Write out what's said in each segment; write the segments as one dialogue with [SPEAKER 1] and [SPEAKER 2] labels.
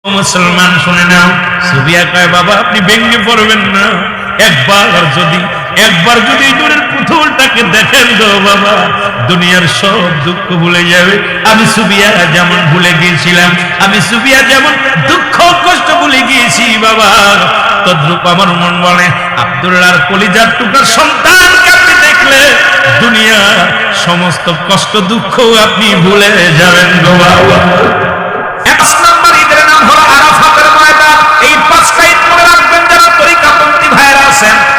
[SPEAKER 1] মুসলমান শুনে নাও, সুবিয়া কয় বাবা আপনি ভেঙে পড়বেন না, একবার যদি দূরের পুতুলটাকে দেখেন গো বাবা, দুনিয়ার সব দুঃখ ভুলে যাবে। আমি সুবিয়া যেমন ভুলে গিয়েছিলাম, আমি সুবিয়া যেমন দুঃখ কষ্ট ভুলে গিয়েছি বাবা, তদ্রূপ আমার মন বলে আব্দুল্লাহর কলিজার টুকরা সন্তানকে আপনি দেখলে দুনিয়ার সমস্ত কষ্ট দুঃখ আপনি ভুলে যাবেন গো বাবা।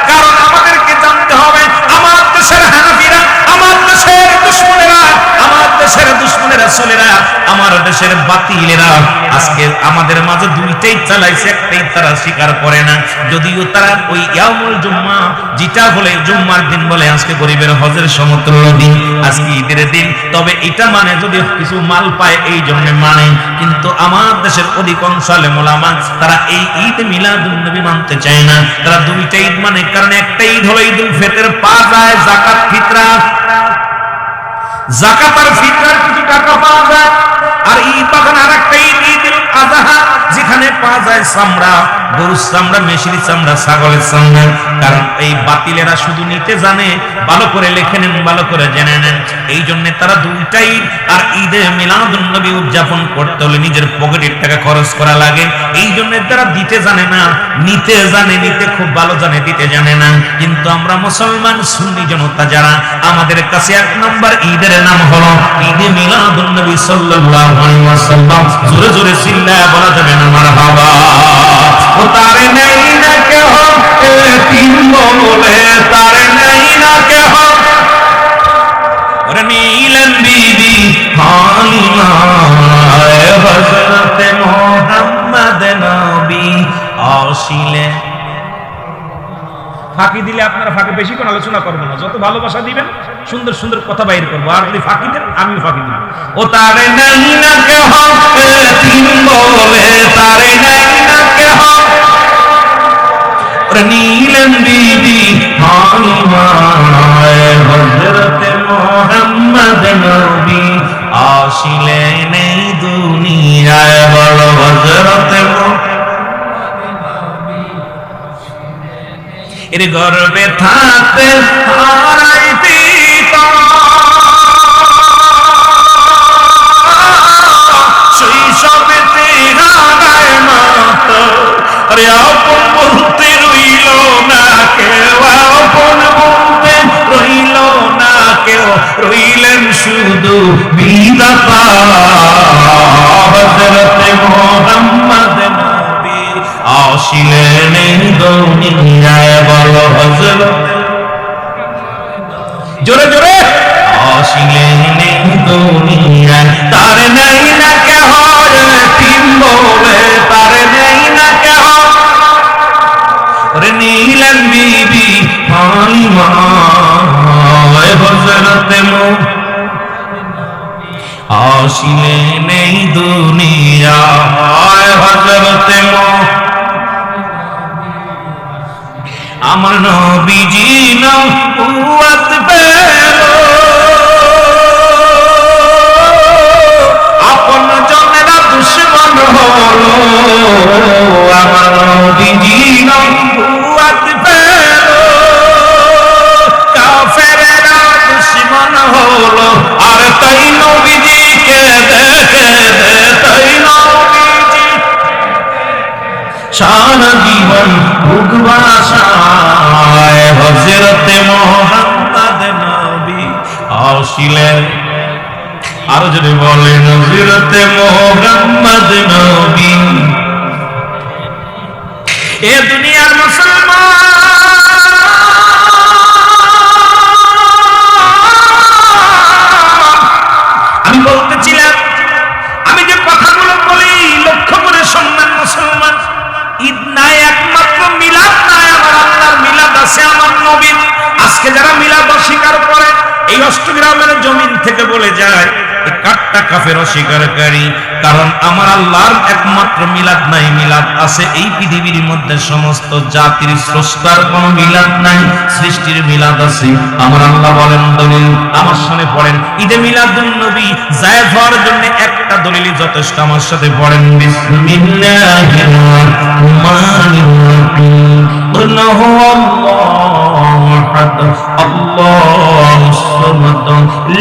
[SPEAKER 1] কারণ আমাদেরকে জানতে হবে আমার দেশের হানাফিরা, আমার দেশের দুশমনেরা, আমার দেশের দুশমনেরা ছেলেরা, আমার দেশের বাতিলেরা আজকে আমাদের মাঝে দুইটাই চালাইছে, একটাই তারা স্বীকার করে না। যদিও তারা ওই ইয়াউমুল জুম্মা, যেটা বলে জুম্মার দিন বলে, আজকে গরিবের হজের সমতুল্য দিন, আজকে ঈদের দিন, তবে এটা মানে যদি কিছু মাল পায় এই জন্য মানে। কিন্তু আমার দেশের অধিকাংশ আলেম ওলামা তারা এই ঈদ মিলাদুন নবী মানতে চায় না, তারা দুইটা ঈদ মানে। কারণ একটা ঈদ হলো ঈদুল ফিতর, পাওয়া যায় যাকাত ফিতরা, যাকাত আর ফিতরার কিছু টাকা পাওয়া যায়। আর ঈদ তখন আরেকটা ঈদ ঈদুল আযহা, যেখানে পাওয়া যায় চামড়া, গরুর চামড়া, মেশির চামড়া, ছাগলের চামড়া। কারণ এই বাতিলেরা শুধু নিতে জানে, ভালো করে লিখে নেন, ভালো করে জেনে নেন। এই জন্য তারা দুইটা ঈদ আর ঈদে মিলাদুন নবী উদযাপন করতে হলে নিজের পকেটের টাকা খরচ করা লাগে। এই জন্য তারা দিতে জানে না, নিতে জানে, নিতে খুব ভালো জানে, দিতে জানে না। কিন্তু আমরা মুসলমান সুন্নি জনতা যারা, আমাদের কাছে এক নম্বর ঈদের নাম হলো ঈদে মিলাদুন নবী সাল্লাল্লাহু আলাইহি ওয়াসাল্লাম। জোরে জোরে চিল্লায়া বলা যাবে না মারহাবা। ও তারে নেই না কেহ তিন বলে, তারে নেই না কেহ নিলেন বিবি হালিমা, হযরতে মুহাম্মদ নবী আসিলেন। ফাঁকি দিলে আপনারা ফাঁকি বেশি কোন আলোচনা করবো না, যত ভালোবাসা দিবেন সুন্দর সুন্দর কথা বাইর করবো। আর যদি ফাঁকি দেন আমিও ফাঁকি দিব। ও তারে নাই না কেহ তিন বলে, তারে নাই না কেহ নিলেন বিবি হালিমা, হযরতে মুহাম্মদ নবী আসিলেন এই দুনিয়ায়। বলো হযরতে এর গর্বে থাকতে হারাই পিতা, শৈশবেতে হারায় মাতা, আরে আপন বলতে রইল না কেউ, আপন বলতে রইল না কেউ, রইলেন শুধু বিধাতা। হযরতে মুহাম্মদ নবী আসিলেন এই দুনিয়ায়। বলো হযরত জোরে জোরে আসিলেন এই দুনিয়ায়। তার নাই না কেহ তিন বলে, তার নাই না কেহ নিলেন বিবি হালিমা, হযরতে আসিলেন এই দুনিয়ায়। হযরতে আমার নবীজি নবুয়ত পেল, আপন জনেরা দুশমন হলো। আমার নবীজি নবুয়ত পেল, কাফেরেরা দুশমন হলো। আর তাই নবীজিকে দেখে তাই নবীজি সারা জীবন ভুগবাসায়। হযরতে মুহাম্মদ নবী আসিলেন, আরো যদি বলেন হযরতে মুহাম্মদ নবী। এ দুনিয়ার মুসলমান, আমি বলতেছিলাম, আমি যে কথাগুলো বলি লক্ষ্য করে শুনবেন মুসলমান। ঈদ নাই একমাত্র, মিলাদ নাই, আমার আল্লাহর মিলাদ আছে, আমার নবীর। আজকে যারা মিলাদ অস্বীকার করে, এই অষ্টগ্রামের জমিন থেকে বলে যায় একটা কাফের অস্বীকারী। কারণ আমার আল্লাহর একমাত্র মিলাদ নাই, মিলাদ আছে এই পৃথিবীর মধ্যে সমস্ত জাতির স্রষ্টার কোনো মিলাদ নাই, সৃষ্টির মিলাদ আছে। আমার আল্লাহ বলেন দলিল, আমার সামনে পড়েন ঈদে মিলাদুন নবী জায়েজ হওয়ার জন্য একটা দলিলই যথেষ্ট। আমার সাথে পড়েন বিসমিল্লাহির রহমানির রহিম, কুল হুয়াল্লাহু আহাদ আল্লাহুস সামাদ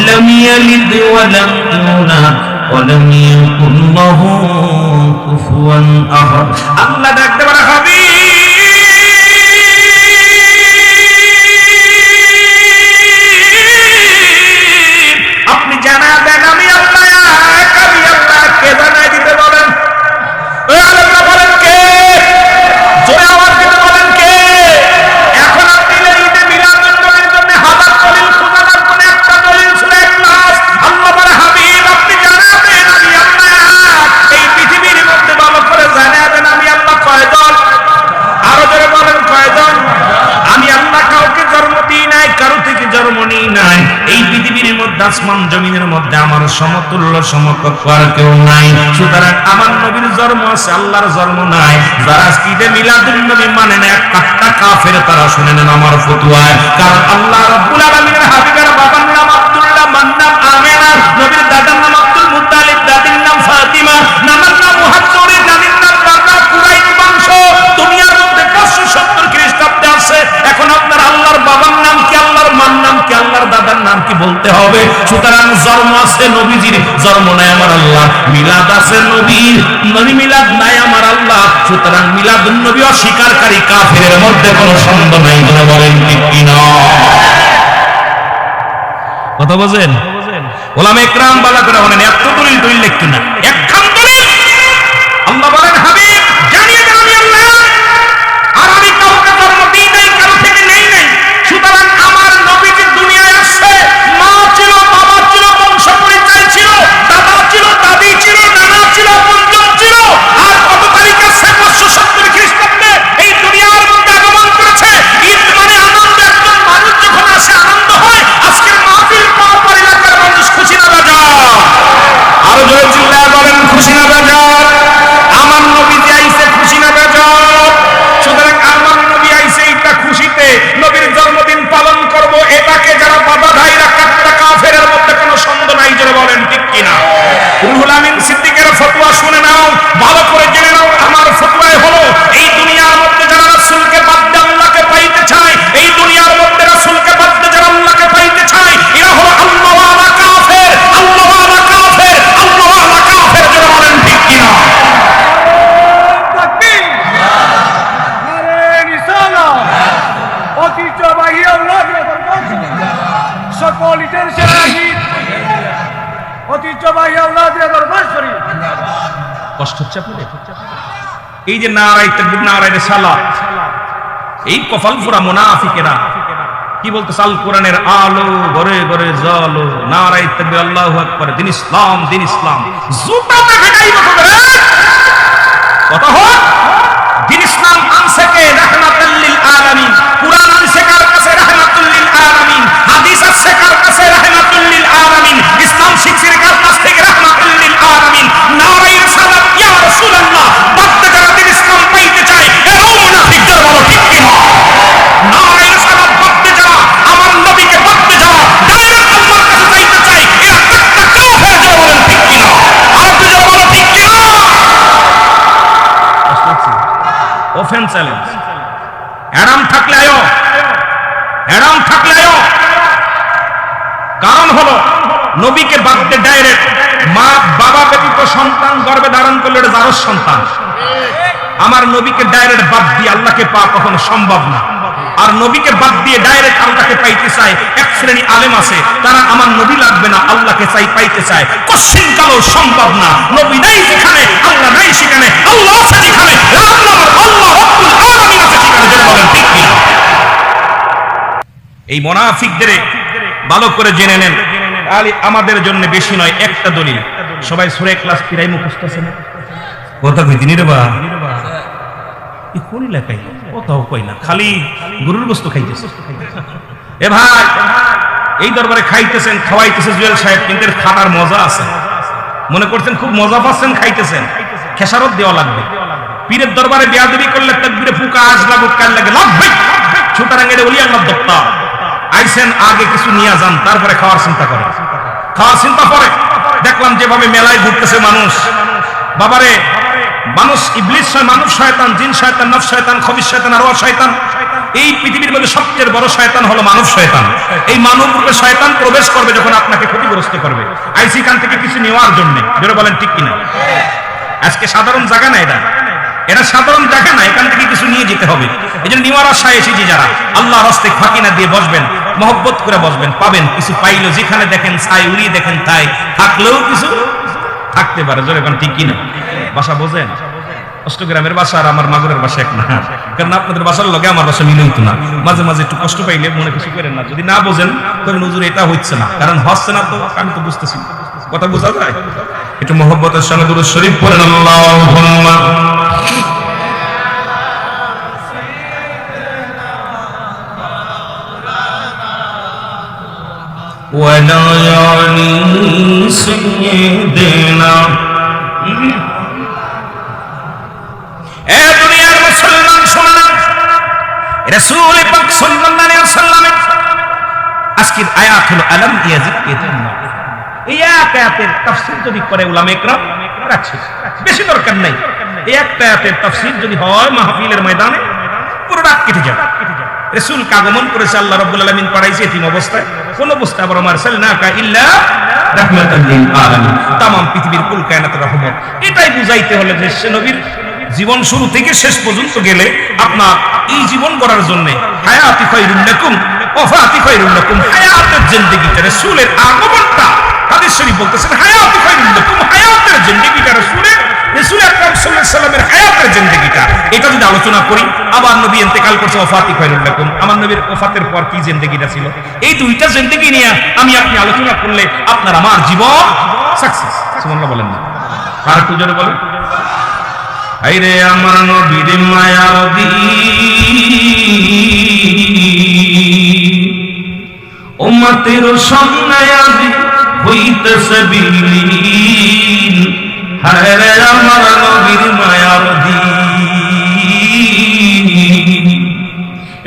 [SPEAKER 1] লাম ইয়ালিদ ওয়া লাম ইউলাদ ওয়া লাম ইয়াকুল লাহু কুফুয়ান আহাদ। আল্লাহ ডাকতে পারে হাবিব আপনি জানা দেন আমি আল্লাহ এক, আমি আল্লাহ। কে জানাই দিতে বলেন? ওই আল্লাহ বলেন কে? জোরে আওয়াজ দিতে বলেন কে? এখন আপনি ঈদে মিলাদুন নবীর জন্য হাজার দলিল খোঁজা লাগবে না, একটা দলিল সূরা ইখলাস। আল্লাহ বলে হাবিব আপনি জানা দেন আমি আল্লাহ। এই পৃথিবীর মধ্যে ভালো করে জানা দেন আমি আল্লাহ কয়জন? আরো জোরে বলেন কয়জন? আমি আল্লাহ কাউকে জন্ম দিই নাই, কারো থেকে জন্ম নিই নাই। এই পৃথিবীর মধ্যে আসমান জমিনের মধ্যে আমার সমতুল্য সমকক্ষ আর কেউ নাই। সুতরাং আমার নবীর জন্ম আছে, আল্লাহর জন্ম নাই। যারা ঈদে মিলাদুন নবী মানে না একটা কাফের, তারা শুনে নেন আমার ফতোয়ায়। কারণ আল্লাহ রাব্বুল আলামিনের হাবিবের বাবার নাম আব্দুল্লাহ, মার নাম আমেনা, নবীর দাদার নাম আব্দুল মুত্তালিব, দাদির নাম ফাতিমা, নানার নাম মুহাজ্জরি, নানির নাম বাররা, কুরাইশ বংশ। দুনিয়ার মধ্যে 570 খ্রিস্টাব্দে আছে। এখন আপনার আল্লাহর বাবার নাম কি, আল্লাহর মার নাম কি, আল্লাহর দাদার নাম কি বলতে হবে। সুতরাং জন্ম আছে নবীজির, জন্ম নাই আমার আল্লাহ। মিলাদ আছে নবীর, নবী মিলাদ নাই আমার আল্লাহ। সুতরাং মিলাদুন নবী অস্বীকারী কাফেরের মধ্যে কোনো সন্দেহ নাই। যারা বলেন ঠিক কিনা? কথা বোঝেন? ওলামা ইকরাম বালা করে বলেন এত দলিল দলিল লিখতো না, একখান দলিল। আল্লাহ বলেন হাবিব জানিয়ে দেন আমি আল্লাহ, আর আমি কাউকে জন্ম দিই নাই, কারো থেকে নেই নাই। সুতরাং আমার নবীজি দুনিয়ায় আসছে, মা ছিল, বাবা ছিল, বংশ পরিচয় ছিল, দাদা ছিল, দাদি ছিল, নানা ছিল, পঞ্চম ছিল। আর কত তারিখে 570 খ্রিস্টাব্দে এই দুনিয়ার মধ্যে আগমন করেছে। ঈদ মানে আনন্দ, একজন মানুষ যখন আসে আনন্দ হয়। আজকের মাহফিল পাওয়ার এলাকার মানুষ খুশি না বাজার? আরো জোরে চিল্লায় বলেন খুশি না বাজার? আমার নবী যে আইছে খুশি না বাজার? সুতরাং আমার নবী আইছে এটা খুশিতে, নবীর জন্মদিন পালন করব, এটাকে যারা বাধা দেয় একটা কাফেরের মধ্যে কোনো সন্দেহ নাই। যারা বলেন ঠিক কিনা? রুহুল আমিন সিদ্দিকের ফতোয়া শুনে নাও, ভালো করে জেনে নাও। আমার ফতোয়া হলো এই দুনিয়ার মধ্যে যারা রাসূলকে বাদ দিয়ে আল্লাহকে পাইতে চায়, এই দুনিয়ার মধ্যে রাসূলকে বাদ দিয়ে যারা আল্লাহকে পাইতে চায়, এরা হলো আল্লাহওয়ালা কাফের, আল্লাহওয়ালা কাফের, আল্লাহওয়ালা কাফের। যারা বলেন ঠিক কিনা?
[SPEAKER 2] তাকবীর, নারে রিসালাত, ঐতিহ্যবাহী আওলাদের দরবার, সকল ঈদের সেরা ঈদ, ঐতিহ্যবাহী আওলাদের দরবার শরীফ।
[SPEAKER 1] কষ্ট হচ্ছে আপনাদের? এই যে নারায়ে তাকবীর, নারায়ে রিসালাত, এই কপাল পোড়া মুনাফিকেরা কি বলতেছে? আল কোরআনের আলো ঘরে ঘরে জ্বলো, নারায়ে তাকবীর, আল্লাহু আকবার, দিন ইসলাম, দিন ইসলাম। জুতাতে ভেঙাইব তোদের কথা হোক। দিন ইসলাম আনছে কে? রাহমাতুল লিল আলামিন। কুরআন আনছে কার কাছে? রাহমাতুল লিল আলামিন। হাদিস আছে কার কাছে? রাহমাতুল লিল আলামিন। ইসলাম শিখছে কার কাছ থেকে? রাহমাতুল লিল আলামিন। নারায়ে রিসালাত, ইয়া রাসূলুল্লাহ, বাদতে যারা দিন ইসলাম পাইতে চায় এরাও মুনাফিক। যারা বলো ঠিক কিনা? নারায়ে রিসালাত বাদতে যারা আমার নবীকে বাদতে যারা ডাইরেক্ট আল্লাহর কাছে যাইতে চায়, এরা একটা কাফের। যারা বলেন ঠিক কিনা? আর যারা বলো ঠিক কিনা? Open challenge. অ্যাডাম থাকলে আয়ো, অ্যাডাম থাকলে আয়ো। কারণ হলো নবীকে বাদ দিয়ে ডাইরেক্ট মা বাবা ব্যতীত সন্তান গর্ভে ধারণ করলে এটা জারজ সন্তান। আমার নবীকে ডাইরেক্ট বাদ দিয়ে আল্লাহকে পাওয়া কখনো সম্ভব না। আর নবীকে বাদ দিয়ে ডাইরেক্ট আল্লাহকে পাইতে চায় এক শ্রেণী আলেম আছে, তারা আমার নবী লাগবে না, আল্লাহকে চাই পাইতে চায়। কোশ্চিন কালো সম্ভব না। নবী নাই যেখানে, আল্লাহ নাই সেখানে, আল্লাহ আছে যেখানে, আল্লাহ রব্বুল আলামিন আছে সেখানে। যারা বলেন ঠিক কিনা? এই মুনাফিকদের ভালো করে জেনে নেন। আলী আমাদের জন্য বেশি নয়, একটা দলিল। সবাই সূরা ইখলাস পিরাই মুখস্থ আছে না? কথা কই দিনি রে বা? এই কোন এলাকায় কোথাও কই না, খালি গরুর গোশত খাইতেছে। এ ভাই, এই দরবারে খাইতেছেন, খাওয়াইতেছে জুয়েল সাহেব, কিন্তু এর খানার মজা আছে। মনে করছেন খুব মজা পাচ্ছেন, খাইতেছেন, খেসারত দেওয়া লাগবে। পীরের দরবারে বেয়াদবি করলে তাকবীরে ফুকা আসলা বুকাল লাগে লাভবাই, সুতরাং এটা ওলি আল্লাহর দত্তা। আইছেন আগে কিছু নিয়ে যান, তারপরে খাওয়ার চিন্তা করেন। খাওয়ার চিন্তা পরে দেখলাম যেভাবে মেলায় ঘুরতেছে মানুষ, বাবারে মানুষ ইবলিস, মানুষ শয়তান, জিন শয়তান, নফস শয়তান, খবিস শয়তান, আর শয়তান। এই পৃথিবীর মধ্যে সবচেয়ে বড় শয়তান হলো মানব শয়তান। এই মানব রূপে শয়তান প্রবেশ করবে যখন আপনাকে ক্ষতিগ্রস্ত করবে, আইসি কান থেকে কিছু নেওয়ার জন্য। বেরো বলেন ঠিক কিনা? আজকে সাধারণ জায়গা না, এটা সাধারণ জায়গা না, এখান থেকে কিছু নিয়ে যেতে হবে। এই জন্য নেওয়ার আশায় এসেছি যারা, আল্লাহর হস্তে ফাঁকি না দিয়ে বসবেন, মহব্বত করে বসবেন, পাবেন কিছু। পাইলো যেখানে দেখেন ছাই, উড়িয়ে দেখেন তাই, থাকলেও কিছু থাকতে পারে। জোরে এখন ঠিক কিনা? বাসা বোঝেন? অষ্টগ্রামের বাসা আর আমার মাগুরের বাসা এক না, কারণ আপনাদের বাসার লগে আমার বাসা মিলে হইতো না। মাঝে মাঝে একটু কষ্ট পাইলে মনে কিছু করেন না, যদি না বোঝেন তবে হুজুর এটা হচ্ছে না, কারণ হচ্ছে না তো আমি তো বুঝতেছি। কথা বোঝা যায়? একটু মহব্বতের সঙ্গে দুরূদ শরীফ পড়েন, আল্লাহুম্মা ওয়ালা আলি সাইয়্যিদিনা। এ দুনিয়ার মুসলমান শুনুন, রাসূল পাক সাল্লাল্লাহু আলাইহি ওয়াসাল্লামের আজকের আয়াত হলো আলাম ইয়াজিদকুম। এই আয়াতের তাফসীর যদি করে উলামা ইকরাম রাখছে, বেশি দরকার নাই। এই একটা আয়াতের তাফসীর যদি হয় মাহফিলের ময়দানে, পুরো রাত কেটে যাবে। রাসূলকে আগমন করেছে আল্লাহ রাব্বুল আলামিন, পাঠাইছে এতিম অবস্থায়, কোন অবস্থায় আবার মারসালনাকা ইল্লা রাহমাতাল লিল আলামিন, তামাম পৃথিবীর কুল কায়নাতের রহমত। এটাই বুঝাইতে হলে যে সে নবীর জীবন শুরু থেকে শেষ পর্যন্ত গেলে আপনার এই জীবন গড়ার জন্য হায়াতি খায়রুল লাকুম ওয়াফাতি খায়রুল লাকুম, হায়াতের জিন্দেগিটা রাসূলের আগমনটা হাদিস শরীফ বলতেছেন হায়াতি খায়রুল লাকুম, হায়াতের জিন্দেগিটা রাসূল আকরাম সাল্লাল্লাহু আলাইহি সাল্লামের হায়াতের জিন্দেগিটা, এটা যদি আলোচনা করি। আবার নবী ইন্তেকাল করছে, ওয়াফাতি খায়রুল লাকুম, আমার নবীর ওয়াফাতের পর কি জিন্দেগিটা ছিল, এই দুইটা জিন্দেগি নিয়ে আমি আপনি আলোচনা করলে আপনার আমার জীবন সাকসেস। সুবহানাল্লাহ বলেন না? আর একটু জোরে বলেন। আইরে আমার নবীর মায়ার দিন, উম্মতের সামনে আজি হইতেছে বিলীন। হায়রে আমার নবীর মায়ার দিন,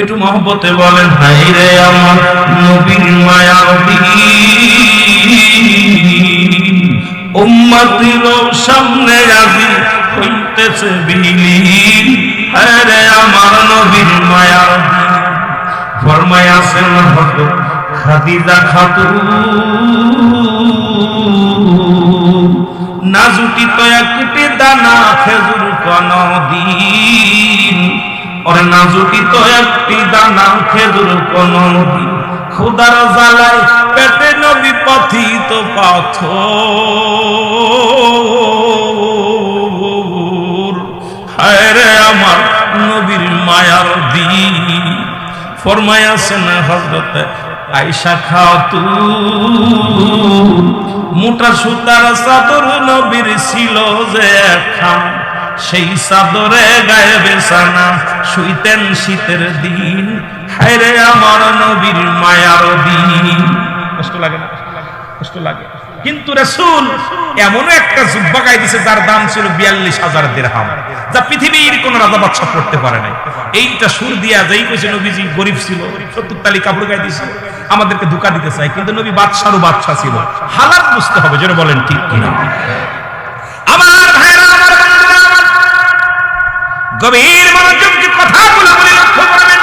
[SPEAKER 1] একটু মহব্বতে বলেন হায়রে আমার নবীর মায়ার দিন, উম্মতের সামনে আজি হইতেছে বিলীন। হায়রে আমার নবীর মায়ার দিন। ফরমায়াছেন হযরত খাদিজা খাতুন, না জুটিত একটি দানা খেজুর কোনদিন, ওরে না জুটিত একটি দানা খেজুর কোনদিন, খোদার জ্বালায় পেটে নবী পথিত পাথর। হায়রে আমার নবীর মায়ার দিন। ফরমায়াছেন হযরত আয়েশা খাতুন, মোটা সুতার চাদর নবীর ছিল যে একখান, সেই চাদরে গায়ে বেছানা শুইতেন শীতের দিন। হায়রে আমার নবীর মায়ার দিন। কষ্ট লাগে না? কষ্ট লাগে। কিন্তু রাসূল এমন একটা জুব্বা গায়ে দিয়েছে যার দাম ছিল ৪২,০০০ দিরহাম, যা পৃথিবীর কোন রাজা বাদশা পড়তে পারে নাই। এইটা সুর দিয়া যাই কইছে নবীজি গরিব ছিল, ৭০ তালি কাপড় গায়ে দিয়েছে, আমাদেরকে ধোঁকা দিতে চায়। কিন্তু নবী বাদশারও বাদশা ছিল। হালাত বুঝতে হবে, যেটা বলেন ঠিক কিনা? আমার ভাইরা, আমার বন্ধুরা, আমার গভীর মনোযোগ দিয়ে কথাগুলো বলে লক্ষ্য করবেন।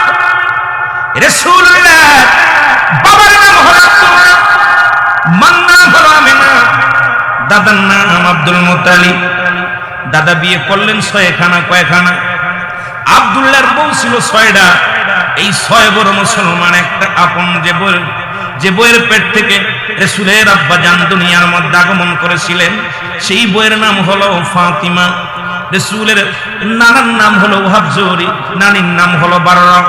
[SPEAKER 1] রাসূলুল্লাহ বাবার নাম হলো আব্দুল্লাহ, মার নাম হলো আমিনা, দাদার নাম আব্দুল মুত্তালিব। দাদা বিয়ে করলেন ৬খানা। কয়খানা? আব্দুল্লাহর বউ ছিল ৬টা। এই ৬ বড় মুসলমান একটা আপন যে বইয়ের পেট থেকে রাসূলের আব্বা জান দুনিয়ার মধ্যে আগমন করেছিলেন, সেই বইয়ের নাম হলো ফাতিমা। রাসূলের নানার নাম হলো ওয়াহাব জুহরি, নানির নাম হলো বাররা।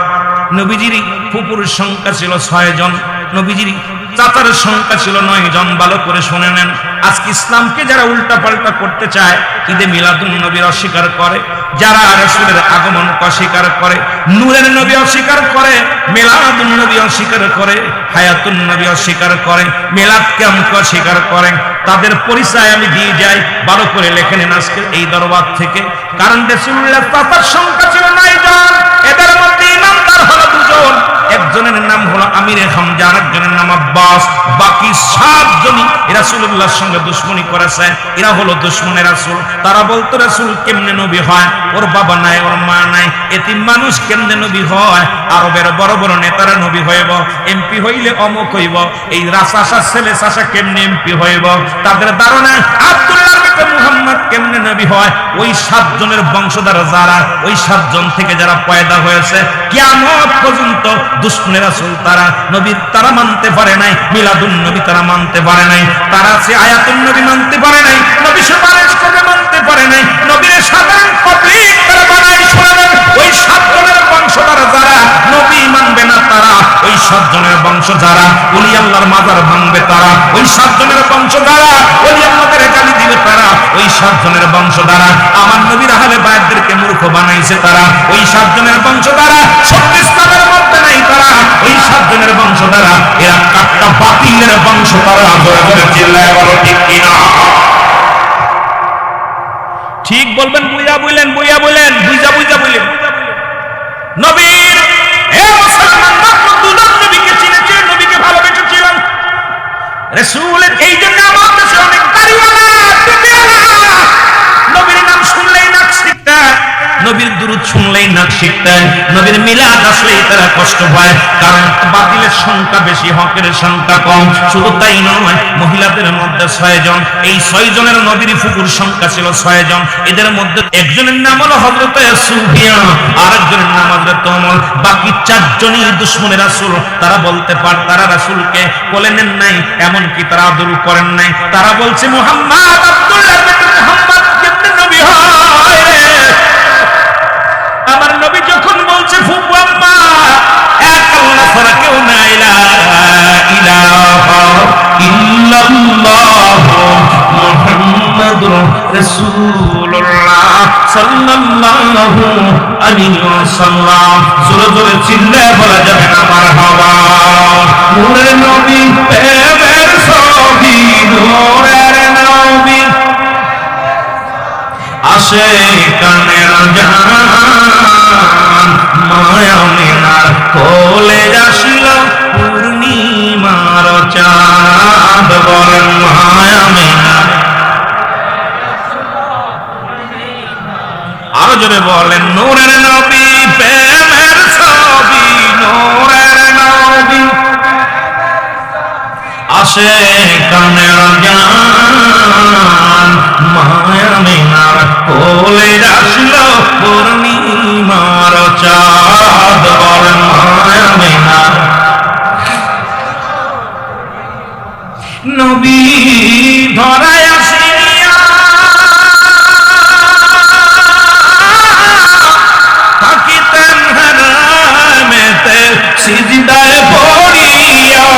[SPEAKER 1] নবীজির ফুপুর সংখ্যা ছিল ৬ জন, নবীজির চাচার সংখ্যা ছিল ৯ জন। ভালো করে শুনে নেন। আজকে ইসলামকে যারা উল্টা পাল্টা করতে চায়, ঈদে মিলাদুন নবীর অস্বীকার করে, যারা রাসূলের আগমন অস্বীকার করে, নূরের নবী অস্বীকার করে, মিলাদুন নবী অস্বীকার করে, হায়াতুন নবী অস্বীকার করে, মিলাদ কিয়ামত অস্বীকার করে, তাদের পরিচয় আমি দিয়ে যাই, ভালো করে লেখে নেন আজকে এই দরবার থেকে। কারণ রাসূলুল্লাহ তার সংখ্যা ছিল 9 জন, এদের মধ্যে ইমানদার হলো 2 জন। একজনের নাম হলো আমিরে হামজা, আরেকজনের নাম আব্বাস। বাকি 7 জনই রাসূলুল্লাহর সঙ্গে দুশমনি করেছে। এরা হলো দুশমনের রাসূল। তারা বলতো রাসূল কেমনে নবী হয়, ওর বাবা নাই, ওর মা নাই, এতিম মানুষ কেমনে নবী হয়? আরবের বড় বড় নেতারা নবী হইব, এমপি হইলে অমুক হইব, এই রাসাসার ছেলে চাষা কেমনে এমপি হইব? তাদের ধারণা আব্দুল্লাহর বেটা মুহাম্মদ কেমনে নবী হয়? ওই 7 জনের বংশধর যারা, ওই 7 জন থেকে যারা পয়দা হয়েছে, কিয়ামত পর্যন্ত দুশমনের রাসূল তারা, নবী তারা মানতে পারে নাই, মিলাদুন নবী তারা মানতে পারে নাই, তারা সে আয়াতুন নবী মানতে পারে নাই, নবী সুপারিশ করে মানতে পারে নাই, নবীর সাধারণ পাবলিক তারা বানাই শোনাবেন। ওই 7 জনের বংশধর যারা নবী মানবে না, তারা ওই 7 জনের বংশ যারা ওলি আল্লাহর মাজার ভাঙবে, তারা ওই 7 জনের বংশ যারা ওলি আল্লাহদের গালি দিবে, তারা ওই 7 জনের বংশ দ্বারা আমার নবীর আহলে বায়াতদেরকে মূর্খ বানাইছে, তারা ওই 7 জনের বংশ দ্বারা সত্য ইসলামের মধ্যে নাই, তারা ওই 7 জনের বংশ দ্বারা এরা কাট্টা বাতিলের বংশ, তারা জোরে জোরে চিল্লায় বলো ঠিক কিনা? ঠিক বলবেন, বুইয়া বলেন, বুইয়া বলেন, বুইজা বুইজা বলেন। নবীর হে মুসলমান, মাত্র 2 জন নবীকে চিনেছিলেন, নবীকে ভালোবেসেছিলেন। রাসূলের এই জন্য আমার কাছে অনেক দাড়িওয়ালা, টুপিওয়ালা, নবীর নাম শুনলেই নাক সিটকায়, নবীর দুরূদ শুনলেই নাক সিটকায়, নবীর মিলাদ আসলেই তারা কষ্ট পায়। কারণ বাতিলের সংখ্যা বেশি, হকের সংখ্যা কম। শুধু তাই নয়, মহিলাদের মধ্যে 6 জন, এই 6 জনের নবীর ফুকুর সংখ্যা ছিল 6 জন। এদের মধ্যে একজনের নাম হলো হযরত সুফিয়া, আরেকজনের নাম হযরত ওমর। বাকি 4 জনই দুশমনের রাসূল। তারা বলতে পার, তারা রাসূলকে কোলে নেন নাই, এমন কি তারা আদর করেন নাই। তারা বলছে মুহাম্মদ, আব্দুল্লাহর বেটা মুহাম্মদ কেমনে নবী হয় রে? আমার নবী যখন বলছে ফুফু আম্মা, এক আল্লাহ ছাড়া কেউ নাই, লা ইলাহা ইল্লাল্লাহ মুহাম্মাদুর রাসূলুল্লাহ সাল্লাল্লাহু আলাইহি ওয়াসাল্লাম। জোরে জোরে চিল্লায় বলা যাবে না মারহাবা? নূরের নবী, প্রেমের ছবি, নূরের নবী, আসে কানের জান, মায়া মিনার কোলে আসিল পূর্ণিমার চাঁদ। বলেন মায়া মিনার, আরো জোরে বলেন নূরের নবী, প্রেমের ছবি, নূরের নবী, আসে কানের জান, মায়া মিনার কোলে আসল পূর্ণিমার চাঁদ। বলেন মায়া মিনার, নবী ধরায় আসিয়া থাকিতেন হারামেতে সিজদায় পড়িয়া,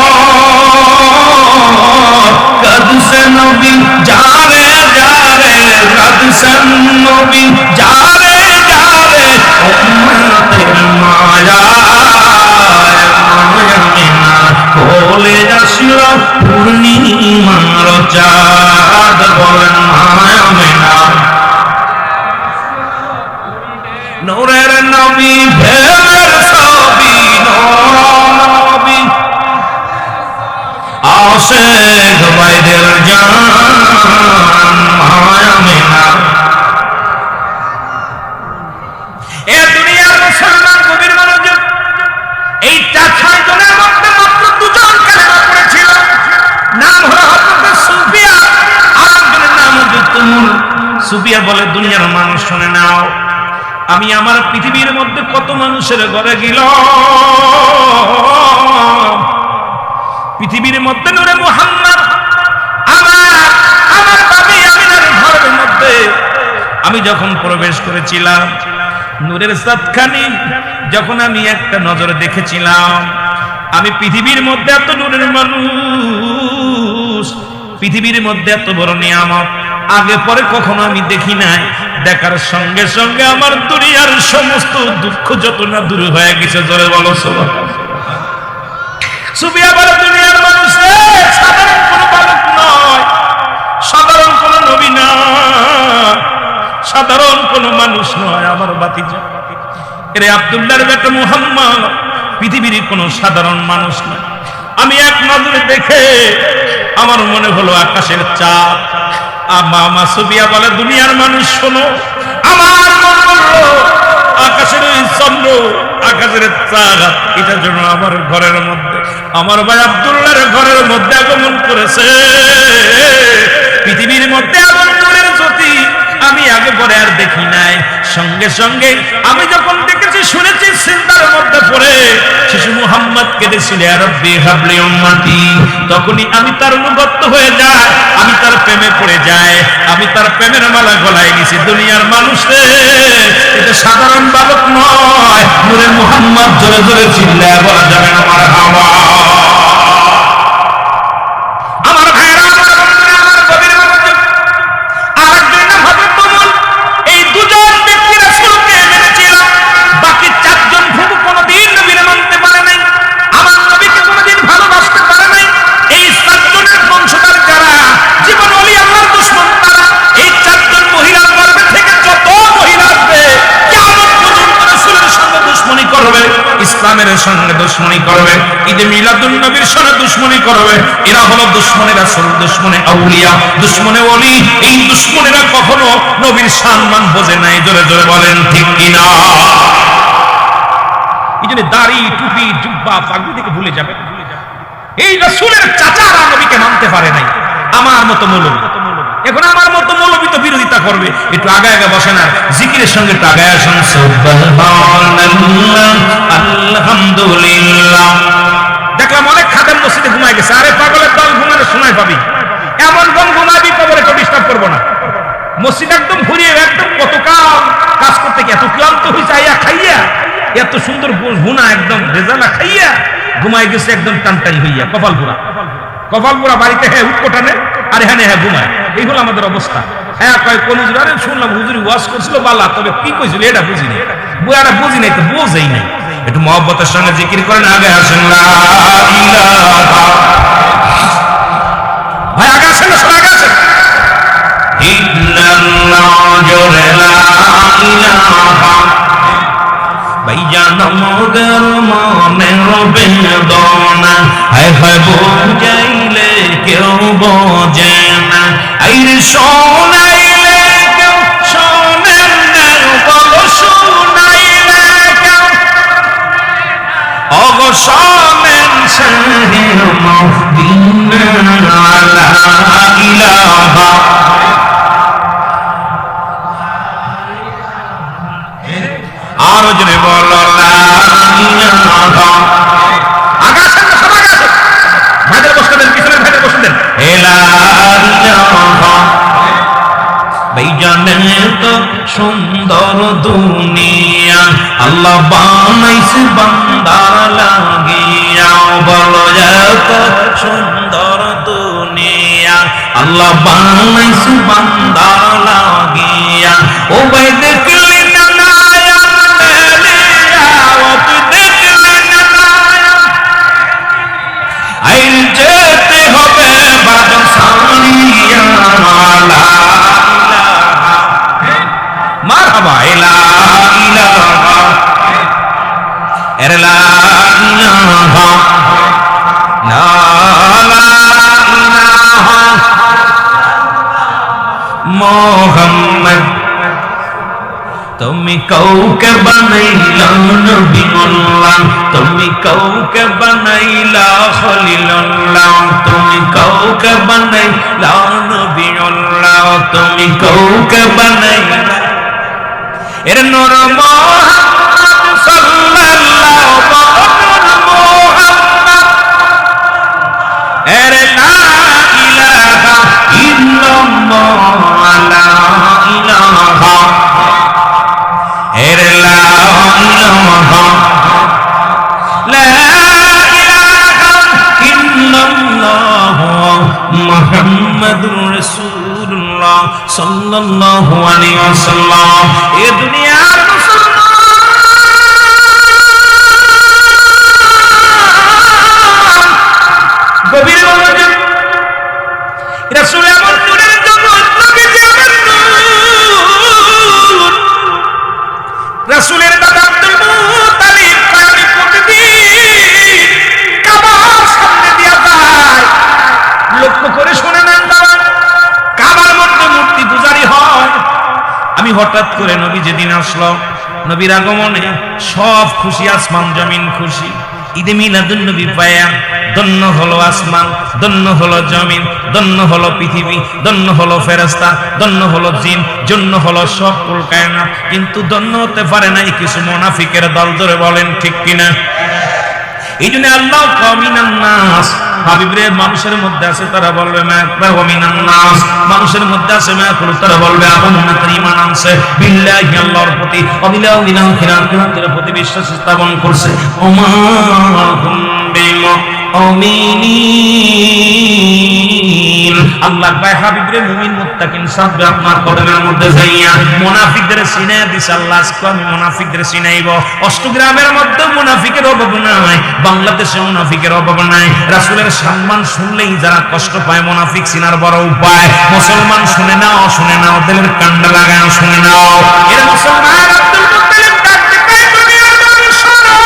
[SPEAKER 1] কাঁদছে নবী যারে যারে, কাঁদছে নবী যারে যারে, উম্মতের মায়ায় মায়া মিনার কোলে আসিল পূর্ণিমার চাঁদ। বলেন মায়া মিনার, নূরের নবী, প্রেমের ছবি, নূর নবী, আসে বাইরের জান, মায়া মিনার। এ দুনিয়ার মুসলমান কবির মনোযোগ, এই 4-6 জনের মধ্যে মাত্র 2 জন কালেমা পড়েছিল। নাম হলো হযরত সুফিয়া, আরেকজনের নাম হযরত ওমর। সুফিয়া বলে, দুনিয়ার মানুষ শুনে নাও, আমি আমার পৃথিবীর মধ্যে কত মানুষের ঘরে গেলাম, পৃথিবীর মধ্যে নূরে মুহাম্মদ আমার বাবা আমিনার ঘরের মধ্যে আমি যখন প্রবেশ করেছিলাম, নূরের সাতখানি যখন আমি একটা নজর দেখেছিলাম, আমি পৃথিবীর মধ্যে এত নূরের মানুষ, পৃথিবীর মধ্যে এত বড় নিয়ামত আগে পরে কখনো আমি দেখি নাই। দেখার সঙ্গে সঙ্গে আমার দুনিয়ার সমস্ত দুঃখ যত না দূর হয়ে গেছে। জোরে বলো সুবহানাল্লাহ। সুফিয়া বলে, দুনিয়ার মানুষ সাধারণ কোনো বালক নয়, সাধারণ কোনো মানুষ নয় আমার ভাতিজা। এরে আব্দুল্লাহর বেটা মুহাম্মদ পৃথিবীর কোনো সাধারণ মানুষ নয়। আমি এক নজরে দেখে আমার মনে হলো আকাশের চাঁদ। মা সুফিয়া বলে, দুনিয়ার মানুষ শোনো, আমার মন বলল আকাশের ওই চন্দ্র, আকাশের চাঁদ, এটা যেন আমার ঘরের মধ্যে, আমার ভাই আব্দুল্লাহর ঘরের মধ্যে আগমন করেছে। পৃথিবীর মধ্যে এমন নূরের জ্যোতি আমি আগে পরে আর দেখি নাই। সঙ্গে সঙ্গে আমি যখন দেখেছি, শুনেছি, চিন্তার মধ্যে পড়ে শিশু মুহাম্মদ কেঁদেছিল, ইয়া রাব্বি হাবলি উম্মতি। তখনই আমি তার অনুগত হয়ে যাই, আমি তার প্রেমে পড়ে যাই, আমি তার প্রেমের মালা গলায় নিছি। দুনিয়ার মানুষ রে, এটা সাধারণ বালক নয়। নূরে মুহাম্মদ জোরে জোরে চিল্লায় বলা যাবে না মারহাবা। আমার ভাইরা, আমার গভীর মনোযোগ। আরেকজন নাম হযরত ওমর। এই দুজন ব্যক্তি রাসূলকে মেনেছিল, বাকি চারজন প্রভু কোনদিন নবীকে মানতে পারে নাই, আমার নবীকে কোনদিন ভালোবাসতে পারে নাই। এই চারজনের বংশধর যারা জীবন ওলি আল্লাহর দুশমন তারা। এই চারজন মহিলার গর্ভে থেকে যত মহিলা আসবে কিয়ামত পর্যন্ত রাসূলের সঙ্গে দুশমনি করবে, ইসলামের সঙ্গে দুশমনি করবে, ঈদে মিলাদুন নবীর সঙ্গে দুশমনি করবে। এরা হলো দুশমনে রাসূল, দুশমনে আউলিয়া, দুশমনে ওলি। এই দুশমনেরা কখনো নবীর সম্মান বোঝে নাই। জোরে জোরে বলেন ঠিক কিনা? এই জন্য দাড়ি, টুপি, জুব্বা, পাগড়ি থেকে ভুলে যাবে। এই রাসূলের চাচারা নবীকে মানতে পারে নাই। আমার মতো মৌলবী, এখন আমার মতো মৌলবী তো বিরোধিতা করবে। একটু আগে আগে বসে না, জিকিরের সঙ্গে একটু আগে আসুন। সুবহানাল্লাহ, আলহামদুলিল্লাহ। দেখলাম অনেক খাদেম মসজিদে ঘুমায় গেছে। আরে পাগলের দল, ঘুমানোর সময় পাবি, এমন ঘুম ঘুমাবি কবরে তো ডিস্টার্ব করবো না। মসজিদ একদম ঘুরিয়ে, একদম কত কাজ করতে গিয়ে এত ক্লান্ত হয়ে যাইয়া খাইয়া, এত সুন্দর গুনা একদম রেজালা খাইয়া ঘুমায় গেছে, একদম টানটাই হইয়া কপাল পুরা। কপাল পুরা বাড়িতে হ্যাঁ উৎকোটানে, আর হ্যাঁ হ্যাঁ ঘুমায়। এই হলো আমাদের অবস্থা। হ্যাঁ কয় কোন হুজুর, আরে শুনলাম হুজুরি ওয়াজ করছিল বালা, তবে কি কইছিল এটা বুঝিনি, বুয়ারা বুঝি নাই, তো বোঝেই নাই। একটু মহব্বতের সঙ্গে জিকির করেন, আগে আসেন না ভাই, আগে আসেন না, সবাই আগে আসেন। ভাইজান মোদের মনের বেদনা, হায় হায় বুঝাইলে কেউ বোঝে না, আইরে শোনাইলে কেউ শোনে না, বলো শোনাইলে কেউ অগ শোনেন শাহের মদিনা লা ইলাহা। আরো জনে বলো লা ইলাহা। আগে আসেন না, সবাই আসেন। ভাইদের বসতে দেন, পিছনের ভাইদের বসতে দেন। লা ইলাহা। ভাইজানে তো সুন্দর দুনিয়া আল্লাহ বানাইছে বান্দার লাগিয়া, বলো এত সুন্দর দুনিয়া আল্লাহ বানাইছে বান্দার লাগিয়া। ও ভাই দেখলি না নায়াত মেলিয়া, ও তুই দেখলি না নায়াত, আইল যেতে হবে বাদন সারিয়া। মারহাবা, লা ইলাহা, এর লা ইলাহা, লা ইলাহা মুহাম্মদ। তুমি কাউকে বানাইলা নবীউল্লাহ, তুমি কাউকে বানাইলা খলিলুল্লাহ, তুমি কাউকে বানাইলা নবীউল্লাহ, তুমি কাউকে বানাইলা এর নূর মুহাম্মদ সাল্লাল্লাহু মুহাম্মদ, এর লা ইলাহা ইল্লাল্লাহ, লা ইলাহা, এর লা ইলাহা, লা ইলাহা ইল্লাল্লাহ মুহাম্মাদুর রাসূলুল্লাহ সাল্লাল্লাহু আলাইহি ওয়াসাল্লাম। এ দুনিয়ার মুসলমান গভীর মনোযোগ। রাসূল এমন নূরের জগৎ, নবী যেমন নূর, হঠাৎ করে নবী যেদিন আসলো, নবীর আগমনে সব খুশি, আসমান জমিন খুশি। ঈদে মিলাদুন নবী পায়া ধন্য হলো আসমান, ধন্য হলো জমিন, ধন্য হলো পৃথিবী, ধন্য হলো ফেরেশতা, ধন্য হলো জিন, ধন্য হলো সকল কায়নাত। কিন্তু ধন্য হতে পারে নাই কিছু মুনাফিকের দল, ধরে বলেন ঠিক কিনা? এই জন্য আল্লাহ কমিনান নাস, হাবিবরে মানুষের মধ্যে আছে তারা বলবে মা কমিনান নাস, মানুষের মধ্যে আছে মা কুল, তারা বলবে আমান্না ঈমান আনছে বিল্লাহি, আল্লাহর প্রতি, অবিলাহ দিনাল খিরাতের প্রতি বিশ্বাস স্থাপন করছে। ওমা হুম বিমুমিনিন, আল্লাহ ভাই হাবিবরে মুমিন মুত্তাকিন সাথে আপনার কদমের মধ্যে যাইয়া মুনাফিকদের সিনাই দিছে। আল্লাহ আজকে আমি মুনাফিকদের সিনাইব। অষ্টগ্রামের মধ্যে মুনাফিকের অভাব নাই, বাংলাদেশে মুনাফিকের অভাব নাই। রাসূলের সম্মান শুনলেই যারা কষ্ট পায়, মুনাফিক সিনার বড় উপায়। মুসলমান শুনে নাও, শুনে নাও, দিলের কান্ডা লাগায় শুনে নাও। এর মুসলমান আব্দুল মুত্তালিব ডাকতে পায়, দুনিয়ার মানুষ শোনো,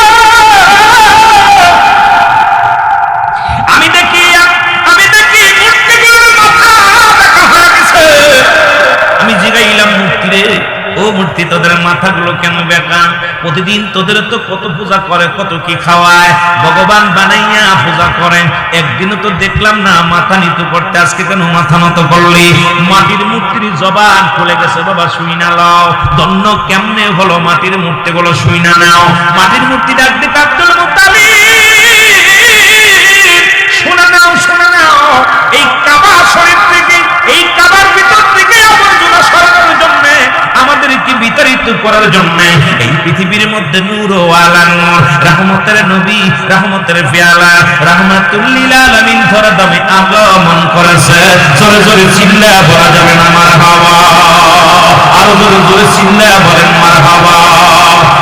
[SPEAKER 1] আমি দেখি মূর্তিগুলোর মাথা দেখা হয়ে গেছে। আমি জিগাইলাম মূর্তিরে, ও মূর্তি তোদের মাথাগুলো কেন বেঁকা? প্রতিদিন তোদের তো কত পূজা করে, কত কি খাওয়ায়, ভগবান বানাইয়া পূজা করে, একদিনও তো দেখলাম না মাথা নিতু করতে, আজকে কেন মাথা নত করলি? মাটির মূর্তির জবান খুলে গেছে, বাবা শুই না লও। ধন্য কেমনে হলো মাটির মূর্তিগুলো, শুই না নাও। মাটির মূর্তি ডাক দিতে আব্দুল মুত্তালিব, শুনে নাও, শুনে নাও, এই কাবা শরীফ থেকে, এই কাবার ভিতর থেকে আবর্জনা সরানোর জন্য, আমাদেরকে বিতাড়িত করার জন্য এই পৃথিবীর মধ্যে নূর ও আলা নূর, রহমতের নবী, রহমতের পেয়ালা, রাহমাতুল লিল আলামিন ধরা দামে আগমন করেছে। জোরে জোরে চিল্লা বলা যাবে না মারহাবা? আরো জোরে জোরে চিল্লা বলেন মারহাবা।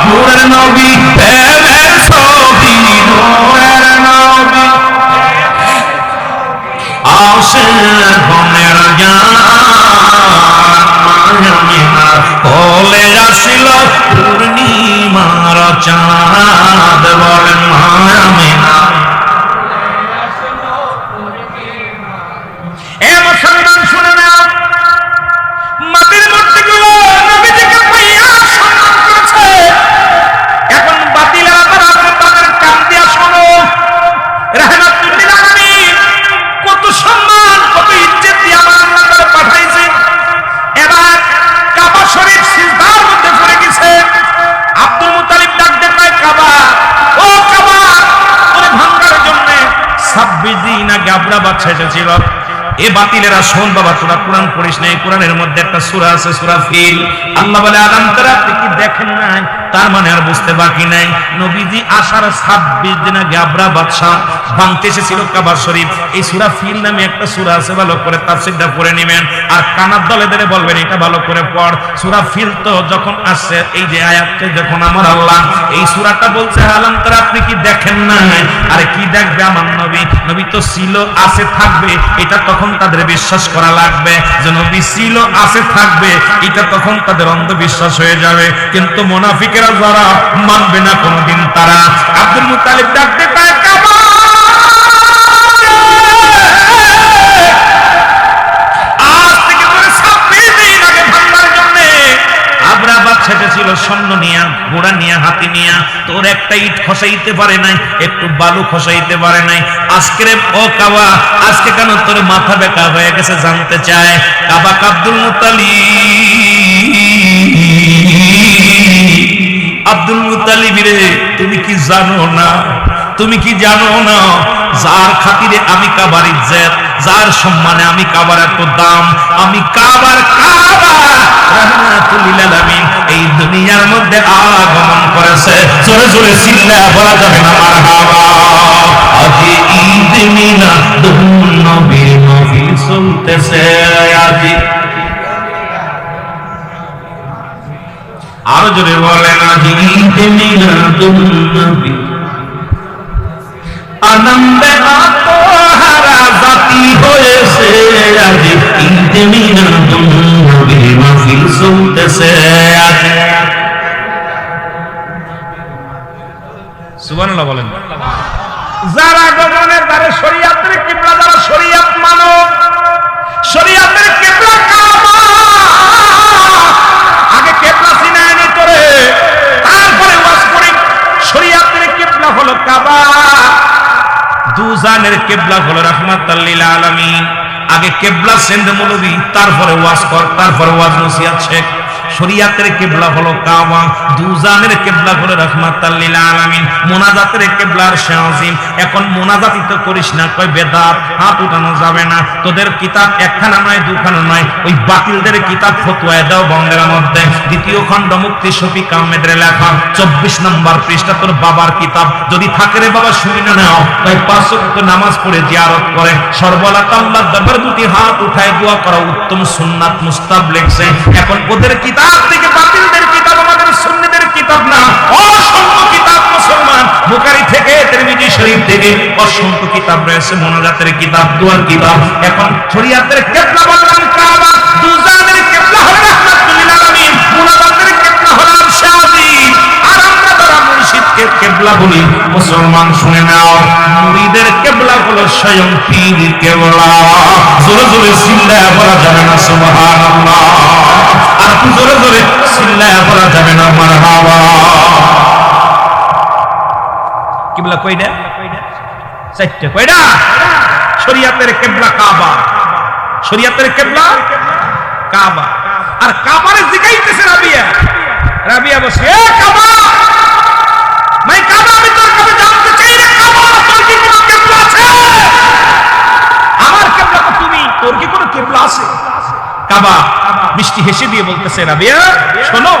[SPEAKER 1] নূরের নবী, প্রেমের ছবি, নূরের নবী, আশিক গণের জান, মায়ামিনার কোলে আসিল পূর্ণিমার চাঁদ, বলেন মায়ামিনার। এ মুসলমান শুনে নাও, মাটির মূর্তিগুলো নবীজিকে পাইয়া সম্মান করেছে। এখন বাতিলেরা তারা তাদের কান দিয়া শোনো, রাহমাতুল লিল আলামিন কত সম্মান, কত ইজ্জত দিয়ে আমার আল্লাহ তাআলা পাঠাইছে। এবার কাবা শরীফ সিজদার মধ্যে পড়ে গেছে। আব্দুল মুত্তালিব ডাকতে পায়, কাবা, ও কাবা, ওরে ভাঙার জন্য 26 দিন আগে আবরা বাদশা এসেছিল। এ বাতিলেরা শোন বাবা, তোরা কোরআন পড়িস না, এই কোরআনের মধ্যে একটা সূরা আছে, সূরা ফিল। আল্লাহ বলে আলাম তারা, আপনি কি দেখেন নাই? তার মানে আর বুঝতে বাকি নাই, নবীজি আসার 26 দিন আগে আবরা বাদশা ভাঙতে এসেছিল কাবা শরীফ। এই সূরা ফিল নামে একটা সূরা আছে, ভালো করে তাফসীরটা পড়ে নেবেন, আর কানার দলে ধরে বলবেন এটা ভালো করে পড়। সূরা ফিল তো যখন আসছে, এই যে আয়াতটা যখন আমার আল্লাহ এই সূরাটা বলছে আলাম তারা, আপনি কি দেখেন নাই? আরে কি দেখবে আমার নবী? নবী তো ছিল, আছে, থাকবে, এটা তখন তাদের বিশ্বাস করা লাগবে যে নবী ছিল, আছে, থাকবে, এটা তখন তাদের অন্ধবিশ্বাস হয়ে যাবে। কিন্তু মুনাফিকেরা যারা মানবে না কোনদিন, তারা আব্দুল মুত্তালিব ডাকতে পায়, কাবা, আজ থেকে তোরে 26 দিন আগে ভাঙবার জন্য আবরা বাদশা ছিল সৈন্য নিয়া, ঘোড়া নিয়া, হাতি নিয়া, তোর একটা ইট খসাইতে পারে নাই, একটু বালু খসাইতে পারে নাই। আজকে ও কাবা, আজকে কেন তোর মাথা বেঁকা হয়ে গেছে জানতে চায় কাবা। আব্দুল মুত্তালিব রে, তুমি কি জানো না, তুমি কি জানো না, যার খাতিরে আমি কাবার ইজ্জত, যার সম্মানে আমি কাবার এত দাম, আমি কাবার কাবা রাহমাতুল লিল আলামিন এই দুনিয়ার মধ্যে আগমন করেছে। জোরে জোরে চিল্লা বলা যাবে না মারহাবা? আজি ঈদ মিলাদুন নবীর মাহফিল চলতেছে, আজি আরো জোরে বলেন, আজি ঈদ মিলাদুন নবী, আনন্দে আত্মহারা জাতি হয়েছে, আজি ঈদ মিলাদুন নবীর মাহফিল চলতেছে, আজি। সুবহানাল্লাহ বলেন। যারা গমনের দ্বারে শরীয়তের কিবলা, যারা শরীয়ত মানো, শরীয়তের কিবলা কাবা, কাবা। দুজানের কিবলা হলো রাহমাতাল লিল আলামিন। আগে কিবলা সেন্ড মৌলবী, তারপরে ওয়াজ কর, তারপরে ওয়াজ নসিহত শেখ। শরীয়তের কিবলা হলো কাবা, দুজানের কিবলা হলো রাহমাতাল লিল আলামিন। মুনাজাতের কিবলা আরশে আজিম। এখন মুনাজাতই তো করিস না, কয় বেদাত, হাত উঠানো যাবে না। তোদের কিতাব একখানা নয় দুখানা নয়, ওই বাতিলদের কিতাব ফতোয়া দাও বঙ্গের মধ্যে। দ্বিতীয় খণ্ড মুফতি শফিক আহমেদের লেখা 24 নম্বর পৃষ্ঠা, তোর বাবার কিতাব যদি থাকে রে বাবা শুনে নাও। তাই 5 ওয়াক্ত নামাজ পড়ে জিয়ারত করে সর্বলাত আল্লাহর দরবারে দুটি হাত উঠায় দোয়া করা উত্তম সুন্নাত মুস্তাহাব লেখছে। এখন ওদের কিতাব থেকে বাতিলদের কিতাব আমাদের সুন্নিদের কিতাব না, অসংখ্য কিতাব মুসলমান বুখারী থেকে তিরমিজি শরীফ থেকে অসংখ্য কিতাব রয়েছে, মুনাজাতের কিতাব, দোয়ার কিতাব। এখন শরীয়তের কিবলা বললাম কাবা, দুজানের কিবলা হলো রাহমাতুল লিল আলামিন, মুনাজাতের কিবলা হলো আরশে আজিম। আর আমরা যারা মুর্শিদকে কিবলা বলি মুসলমান শুনে নাও, মুরিদের কিবলা হলো স্বয়ং পীর কিবলা। জোরে জোরে চিল্লায়া বলা যাবে না সুবহানাল্লাহ, আর জোরে জোরে চিল্লায়া বলা যাবে না মারহাবা। কিবলা কয়টা? 4টা। কয়টা? শরীয়তের কিবলা কাবা, শরীয়তের কিবলা কাবা। আর কাবারে জিগাইতেছে রাবিয়া, রাবিয়া বসে, এ কাবা, মাই কাবা, আমি তোর কাছে জানতে চাই রে কাবা, তোর কি কোনো কিবলা আছে? আমার কিবলা তো তুমি, তোর কি কোনো কিবলা আছে? কাবা মিষ্টি হেসে দিয়ে বলতেছে, রাবিয়া শোনো,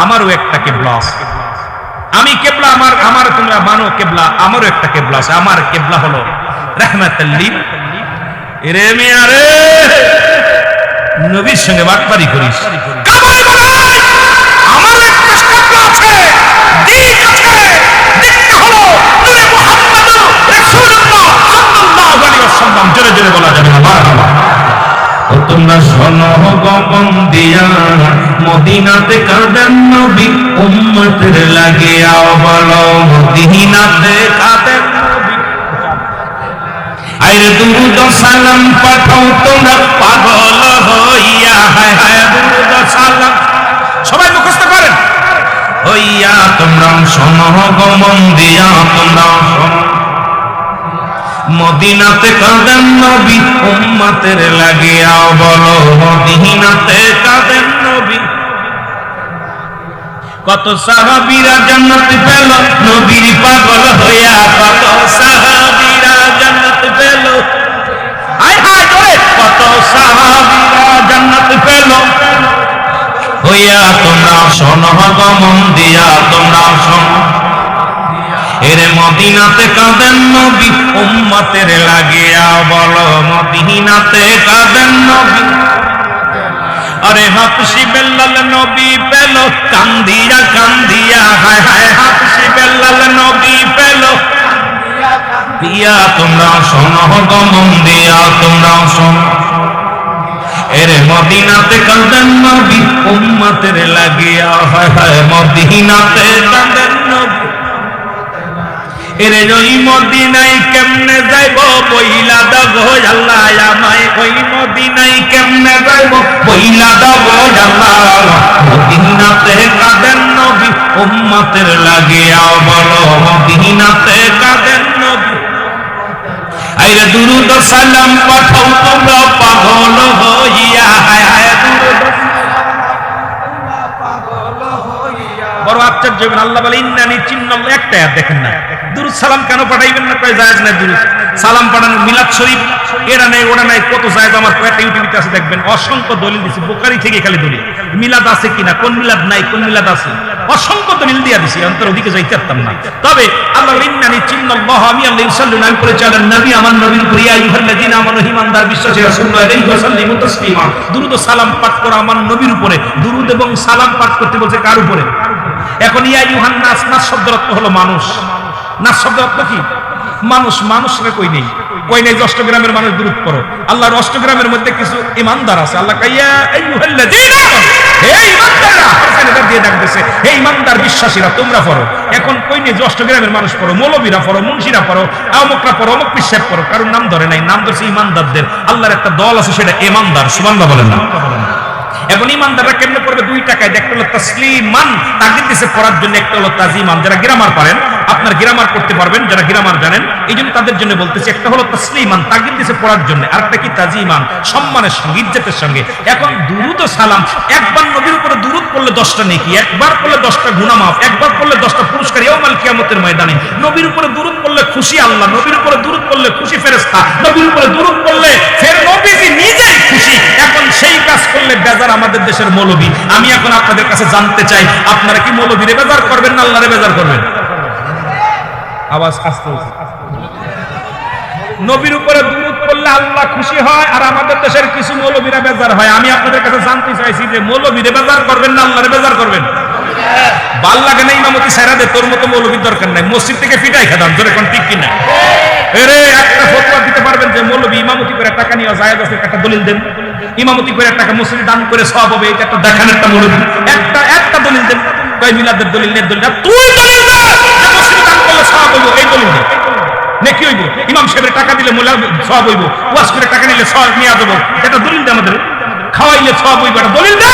[SPEAKER 1] আমারও একটা কিবলা আছে। আমি কিবলা, আমার তোমরা মানো কিবলা, আমারও একটা কিবলা আছে। আমার কিবলা হলো রাহমাতুল লিল। এরে মিয়া রে, নবীর সঙ্গে বাটপারি করিস। কাবাই বানাই, আমার একটা কিবলা আছে, দিন আছে, দিনটা হলো নূরে মুহাম্মদুর রাসূলুল্লাহ সাল্লাল্লাহু আলাইহি ওয়াসাল্লাম। জোরে জোরে বলা যাবে না মারহাবা। ও তোমরা শোনো গগন দিয়া, মদিনাতে কাঁদেন নবী, উম্মতের লাগিয়া বলো মদিনাতে কাঁদেন নবী। আইরে দুরূদ সালাম পাঠাও তোমরা পাগল হইয়া, হায় হায় দুরূদ সালাম সবাই মুখস্থ করেন। হইয়া তোমরা শোনো গগন দিয়া, তোমরা শোনো মদিনাতে কাঁদেন নবী, উম্মতের লাগিয়া বলো মদিনাতে কাঁদেন নবী। কত সাহাবীরা জান্নাত পেল নবীর পাগল হইয়া, কত সাহাবীরা জান্নাত পেল, হায় হায় জোরে, কত সাহাবীরা জান্নাত পেল হইয়া। তোমরা শোনো গো মন দিয়া, তোমরা শোনো, এরে মদিনাতে কাঁদেন নবী, উম্মতের লাগিয়া বলো মদিনাতে কাঁদেন নবী। আরে হাফসি বেল্লাল নবী পেল কান্দিয়া কান্দিয়া, হায় হায় হাফসি বেল্লাল নবী পেল দিয়া। তোমরা শোনো গো মন দিয়া, তোমরা শোনো, এরে মদিনাতে কাঁদেন নবী, উম্মতের লাগিয়া, হায় হায় মদিনাতে কাঁদেন নবী। এরে ওই মদিনায় কেমনে যাইব বইলা দাও আল্লাহ আমায়, ওই মদিনায় কেমনে যাইব বইলা দাও আল্লাহ। মদিনাতে কাঁদেন নবী, উম্মতের লাগিয়া বলো মদিনাতে কাঁদেন নবী। আইরে দুরূদ সালাম পাঠাও তোমরা পাগল হইয়া, হায় হায় দুরূদ বড় আশ্চর্য। আল্লাহ বলে ইন্নানি চিন্নাল্লাহ, একটা আয়াত দেখেন না, দুরূদ সালাম কেন পাঠাইবেন না? কয় জায়েজ না দুরূদ সালাম পাঠানো, মিলাদ শরীফ এরা নাই ওরা নাই, কত জায়েজ। আমার কয়েকটা ইউটিউবে আছে দেখবেন, অসংখ্য দলিল দিছি, বুখারী থেকে খালি দলিল। মিলাদ আছে কিনা, কোন মিলাদ নাই, কোন মিলাদ আছে, অসংখ্য দলিল দিয়া দিছি, অন্তর ওদিকে যাইতে পারতাম না। তবে আল্লাহ ইন্নানি চিন্নাল্লাহ, আমি আল্লাহ ইউসাল্লিনা, আমি পড়ে চালেন নবী, আমার নবীর উপর, ইয়া আইয়ুহাল্লাযীনা আমানু, ঈমানদার বিশ্বাসী রাসূলুল্লাহ আলাইহি ওয়া সাল্লামু তাসলিমা। দুরূদ ও সালাম পাঠ করা আমার নবীর উপরে, দুরূদ এবং সালাম পাঠ করতে বলছে কার উপরে? এখন ইয়া আইয়ুহান নাস, নাস শব্দের অর্থ হলো মানুষ। নাস শব্দের অর্থ কি? মানুষ। মানুষরা কই নেই, কই নেই যে অষ্টগ্রামের মানুষ দুরূদ পড়ো। আল্লাহর অষ্টগ্রামের মধ্যে কিছু ইমানদার আছে, আল্লাহ কাইয়া আইয়ুহাল্লাযীনা, হে ইমানদাররা, এটা দিয়ে ডাকতেছে, হে ইমানদার বিশ্বাসীরা তোমরা পড়ো। এখন কই নেই যে অষ্টগ্রামের মানুষ পড়ো, মৌলবীরা পড়ো, মুন্সিরা পড়ো, অমুকরা পড়ো, অমুক পিসাব পড়ো, কারণ নাম ধরে নাই, নাম ধরছে ইমানদারদের। আল্লাহর একটা দল আছে, সেটা ইমানদার। সুবহানাল্লাহ বলেন না? এখন ইমানদাররা কেমনে পড়বে? দুই টাকায়, একটা হলো তাসলিমান তাকদির দিছে পড়ার জন্য, একটা হলো তাজিমান। যারা গ্রামার পারেন, আপনার গ্রামার করতে পারবেন, যারা গ্রামার জানেন, এই জন্য তাদের জন্য বলতেছি। একটা হলো তাসলিমান তাকদির দিছে পড়ার জন্য, আর একটা কি তাজিমান সম্মানের সঙ্গে, ইজ্জতের সঙ্গে। এখন দুরূদ ও সালাম, একবার নবীর উপরে দুরূদ পড়লে 10টা নেকি, একবার পড়লে 10টা গুনাহ মাফ, একবার পড়লে 10টা পুরস্কার ইয়াউমাল কিয়ামতের ময়দানে। নবীর উপরে দুরূদ পড়লে খুশি আল্লাহ, নবীর উপরে দুরূদ পড়লে খুশি ফেরেশতা, নবীর উপরে দুরূদ পড়লে ফের নবীজি নিজেই খুশি। এখন সেই কাজ করলে বেজার আমাদের দেশের মৌলবী। আমি এখন আপনাদের কাছে জানতে চাই, আপনারা কি মৌলবীরে বেজার করবেন না আল্লাহরে বেজার করবেন? আওয়াজ আস্তে আস্তে। নবীর উপরে দুরূদ পড়লে আল্লাহ খুশি হয়, আর আমাদের দেশের কিছু মৌলবীরা বেজার হয়। আমি আপনাদের কাছে জানতে চাইছি যে মৌলবীরে বেজার করবেন না আল্লাহরে বেজার করবেন? ভাল লাগে না ইমামতি ছাইরা দে, তোর মতো মৌলবীর দরকার নাই, মসজিদ থেকে ফিটাই খেতাম, জোরে কোন ঠিক কিনা? এরে একটা ফতোয়া দিতে পারবেন যে মৌলবী ইমামতি করে টাকা নিয়ে জায়েজ আছে? একটা দলিল দেন। ইমামতি করে টাকা মসজিদে দান করে সওয়াব হবে, এটা একটা দেখান একটা মৌলবী। একটা দলিল দেন। কয় মিলাদের দলিল নেই, দলিল না, তুই দলিল দে যে মসজিদে দান করলে সওয়াব হইব, এই দলিল দে। নেকি হইব, ইমাম সাহেবের টাকা দিলে মোলা সওয়াব হইব, ওয়াজ করে টাকা নিলে সওয়াব নিয়ে দেব, এটা দলিল দে। আমাদের খাওয়াইলে সওয়াব হইব, এটা দলিল দে।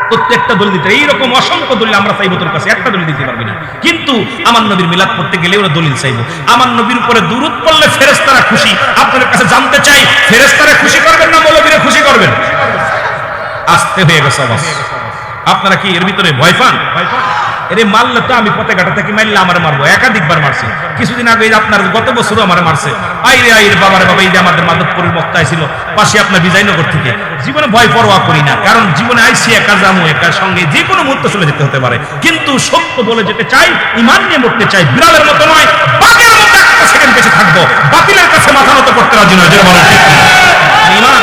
[SPEAKER 1] প্রত্যেকটা দলিল দিতে, এইরকম অসংখ্য দলিল আমরা চাইবো তোর কাছে, একটা দলিল দিতে পারবি না। কিন্তু আমার নবীর মিলাদ করতে গেলে ওরা দলিল চাইবো। আমার নবীর উপরে দুরূদ পড়লে ফেরেশতারা খুশি। আপনাদের কাছে জানতে চাই, ফেরেশতারা খুশি করবেন না মৌলবীরে খুশি করবেন? আস্তে হয়ে গেছে আওয়াজ। আপনারা কি এর ভিতরে ভয় পান? এরে মারলে তো আমি পথে ঘাটা থেকে মারলে আমার মারবো, একাধিকবার মারছি। কিছুদিন আগে আপনার গত বছরও আমার মারছে। আইরে আইরে বাবারে বাবা, এই যে আমাদের মাধবপুরের বক্তা ছিল পাশে আপনার বিজয়নগর থেকে, জীবনে ভয় পরোয়া করি না, কারণ জীবনে আইসি একা জামু, একার সঙ্গে যে কোনো মুহূর্তে চলে যেতে হতে পারে। কিন্তু সত্য বলে যেতে চাই, ইমান নিয়ে মরতে চাই, বিড়ালের মতো নয়, বাঘের মতো একটা সেকেন্ড বেঁচে থাকবো। বাতিলের কাছে মাথা নত করতে রাজি নয়, যেটা বলেন ঠিক না? ইমান